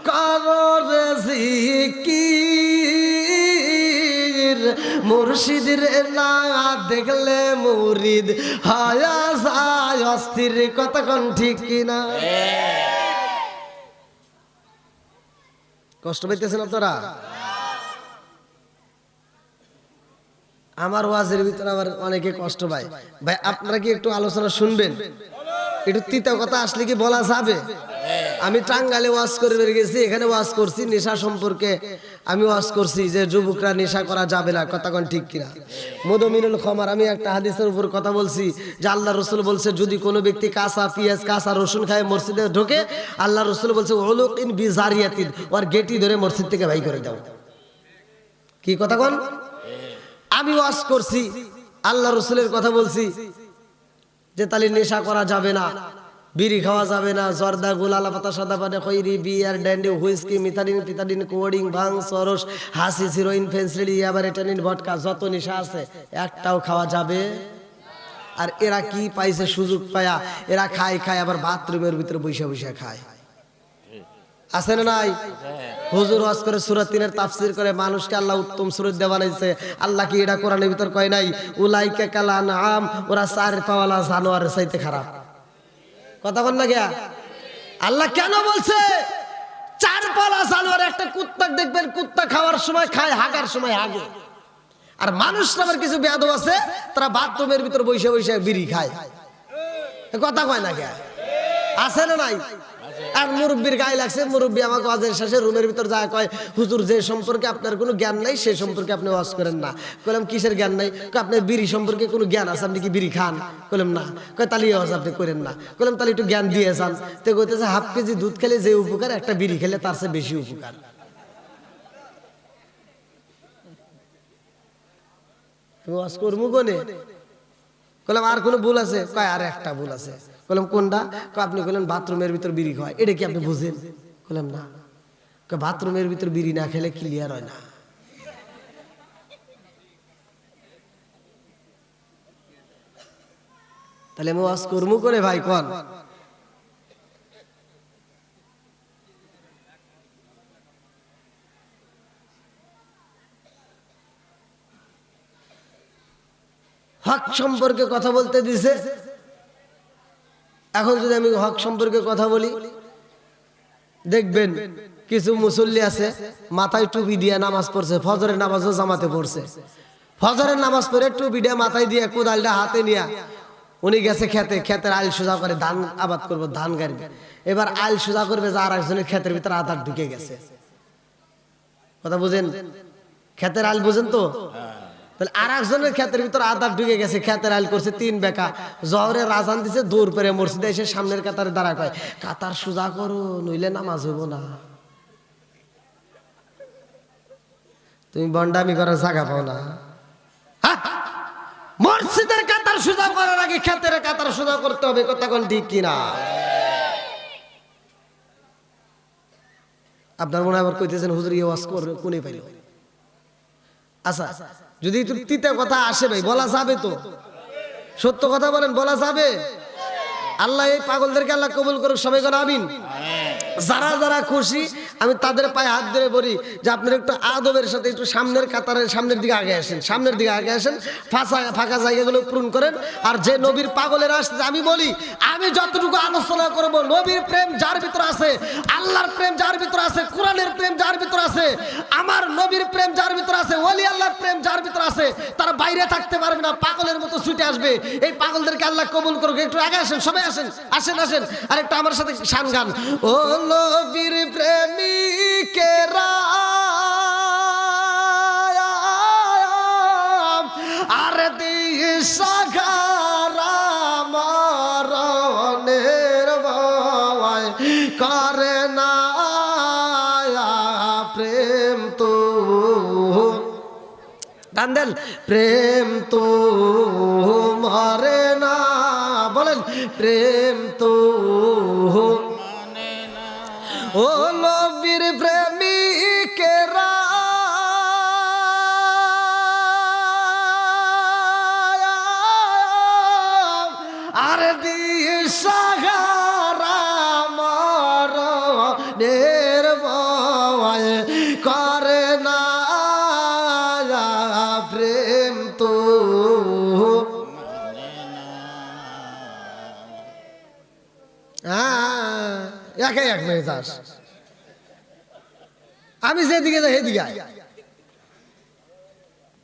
করো রে জিকির, মুর্শিদের না দেখলে মুরিদ হায়া যায় অস্থির। কতক্ষণ ঠিক কিনা? কষ্ট পাইতেছেন আপনারা? আমার ওয়াজের ভিতরে আবার অনেকে কষ্ট পায়। ভাই আপনারা কি একটু আলোচনা শুনবেন? একটু তিতা কথা আসলে কি বলা যাবে? আমি টাঙ্গাইলে ওয়াজ করে বেরিয়ে গেছি, এখানে ওয়াজ করছি নেশা সম্পর্কে। আমি ওয়াজ করছি যে যুবকরা নেশা করা যাবে না, কথা কোন ঠিক কিনা? মদমিনুল খমার আমি একটা হাদিসের উপর কথা বলছি যে আল্লাহ রসুল বলছে যদি কোনো ব্যক্তি কাঁচা পেঁয়াজ কাঁচা রসুন খায় মসজিদে ঢোকে, আল্লাহ রসুল বলছে ওলুক ইন বিজারিয়াতিন, ওর গেটি ধরে মসজিদ থেকে বাই করে দাও। কি কথা কোন? আমি ওয়াজ করছি, আল্লাহ রসুলের কথা বলছি যে তাহলে নেশা করা যাবে না, বিড়ি খাওয়া যাবে না, জর্দা গোলালা পাতা সাদা পানে খৈরি বিয়ার ড্যান্ডি হুইস্কি মিথাডিন পিথাডিন কোডিং ভাং সরস হাসি হিরোইন ফেন্সিল ইয়াবারেটানিন ভটকা যত নেশা আছে একটাও খাওয়া যাবে। আর এরা কি পাইছে সুযোগ পায়া, এরা খায় খায় আবার বাথরুমের ভিতরে বৈশা বৈশা খায়। আছে না নাই? হুজুর ওয়াজ করে সূরা ৩ এর তাফসীর করে মানুষকে আল্লাহ উত্তম সুরত দেওয়া বানাইছে। আল্লাহ কি এটা কোরআনের ভিতর কয় নাই উলাইকা কাল আনআম, ওরা চার পাওয়ালা জানোয়ারের চাইতে খারাপ? কথা বল না গিয়া। আল্লাহ কেন বলছে চার পাওয়ালা জানোয়ার? একটা কুত্তা দেখবেন কুত্তা খাওয়ার সময় খায়, হাগার সময় হাগে। আর মানুষ নামের কিছু বেয়াদব আছে, তারা বাথরুমের ভিতর বৈশা বৈশা বিড়ি খায়। কথা কয় না গিয়া। আছে না নাই? আর মুরব্বীর গায়ে লাগছে, মুরব্বী আমাকে ওয়াজের শেষে রুমের ভিতর যায় কয় হুজুর যে সম্পর্কে আপনার কোনো জ্ঞান নাই সে সম্পর্কে আপনি ওয়াজ করেন না। কইলাম কিসের জ্ঞান নাই? আপনার বিড়ি সম্পর্কে কোনো জ্ঞান আছে? আপনি কি বিড়ি খান? কইলাম না। কয় তাহলে ওয়াজ আপনি করেন না। কইলাম তাহলে একটু জ্ঞান দিয়ে যান। তো কইতেছে হাফ কেজি দুধ খেলে যে উপকার, একটা বিড়ি খেলে তার চেয়ে বেশি উপকার। ওয়াজ করবো কোনে? কইলাম আর কোনো ভুল আছে? কয় আর একটা ভুল আছে। কইলাম কোনটা? আপনি কইলেন বাথরুমের ভিতর বিড়ি খায়, এটা কি আপনি বুঝেন? কইলাম না। বাথরুমের ভিতর বিড়ি না খেলে ক্লিয়ার হয় না। তাহলে আমি ওয়াজ করবো করে ভাই কোন? হক সম্পর্কে কথা বলতে দিছে। এখন যদি আমি হক সম্পর্কে কথা বলি, দেখবেন কিছু মুসল্লি আছে মাথায় টুপি দিয়ে নামাজ পড়ছে, ফজরের নামাজও জামাতে পড়ছে। ফজরের নামাজ পড়ে টুপি দিয়ে মাথায় দিয়ে কোদালটা হাতে নিয়ে উনি গেছে খেতে, ক্ষেতের আইল সোজা করে ধান আবাদ করবো, ধান গাড়বে। এবার আইল সোজা করবে যে আর একজনের ক্ষেতের ভিতরে আধার ঢুকে গেছে। কথা বুঝেন? ক্ষেতের আইল বুঝেন তো? তাহলে আর একজনের ক্ষেতের ভিতর আধার ঢুকে গেছে, ক্ষেতের আইল করছে ৩ বেকা, জহরের আজান দিছে, দূর করে মসজিদে এসে সামনের কাতারে দাঁড়া কয় কাতার সোজা করো নইলে নামাজ হইব না। তুমি বন্ডামি করার জায়গা পাও না। মসজিদের কাতার সোজা করার আগে ক্ষেতের কাতার সোজা করতে হবে, কথা কোন ঠিক কিনা? আপনার মনে আবার কইতেছেন হুজুর ইয়ে ওয়াজ করে কোনে পাইল? আচ্ছা যদি একটু তিতা কথা আসে ভাই, বলা যাবে তো? সত্য কথা বলেন, বলা যাবে? আল্লাহ এই পাগলদেরকে আল্লাহ কবুল করুক, সবাই কোন আমিন। যারা যারা খুশি আমি তাদের পায়ে হাত ধরে বলি যে আপনারা একটু আদবের সাথে একটু সামনের কাতারের সামনের দিকে আগে আসেন, সামনের দিকে আগে আসেন, ফাঁকা জায়গাগুলো পূরণ করেন। আর যে নবীর পাগলের আসছে, আমি বলি আমি যতটুকু আলোচনা করব, নবীর প্রেম যার ভিতর আছে, আল্লাহর প্রেম যার ভিতর আছে, কোরআনের প্রেম যার ভিতর আছে, আমার নবীর প্রেম যার ভিতর আছে, ওলি আল্লাহর প্রেম যার ভিতর আছে, তারা বাইরে থাকতে পারবে না, পাগলের মতো ছুটে আসবে। এই পাগলদেরকে আল্লাহ কবুল করুক। একটু আগে আসেন, সবাই আসেন, আসেন আসেন। আর একটু আমার সাথে শান গান। ও নবীর প্রেমিকেরা আর দিশাহারা মরণের ভয় করে না প্রেম তো টান্দেল, প্রেম তো মরে না, বলেন প্রেম তো ও নবীর প্রেমিকেরা আর দিশাহারা মরণের ভয় করে না প্রেম তো একাই এক মেজাজ। আমি যেদিকে যাই সেদিকে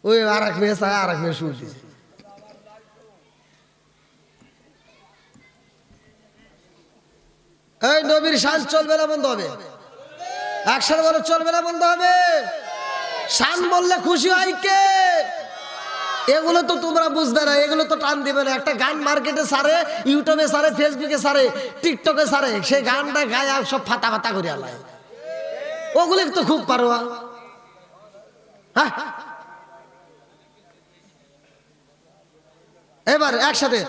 ওই আর এক মেয়ে চায়, আর এক মেয়ে সুর দিছে। এই নবীর শান চলবে না বন্ধ হবে? একসাথে বলো চলবে না বন্ধ হবে? শান বললে খুশি হয় কে? এগুলো তো তোমরা বুঝবে না, এগুলো তো টান দিবে না। একটা গান মার্কেটে সারে, ইউটিউবে সারে, ফেসবুকে সারে, টিকটকে সারে, সেই গানটা গায়ে সব ফাতা ফাতা করে আলায়। ওগুলো তো খুব পারোয়া। হ্যাঁ, এবার একসাথে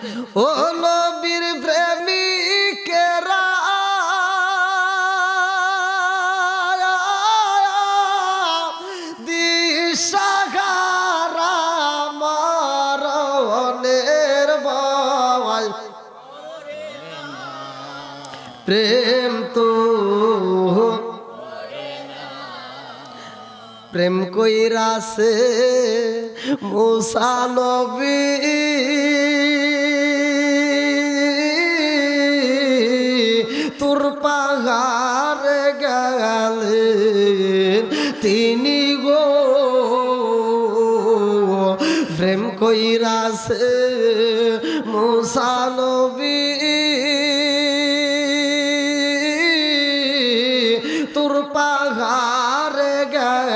ও নবীর প্রেমিকেরা দিশাহারা মরণের ভয়, প্রেম তো প্রেম কইরাছে মুসা নবী, তোর পাহাড়ে গেলেন তিনি গো, প্রেম কইরাছে মুসা নবী, তোর পাহাড়ে গেলেন।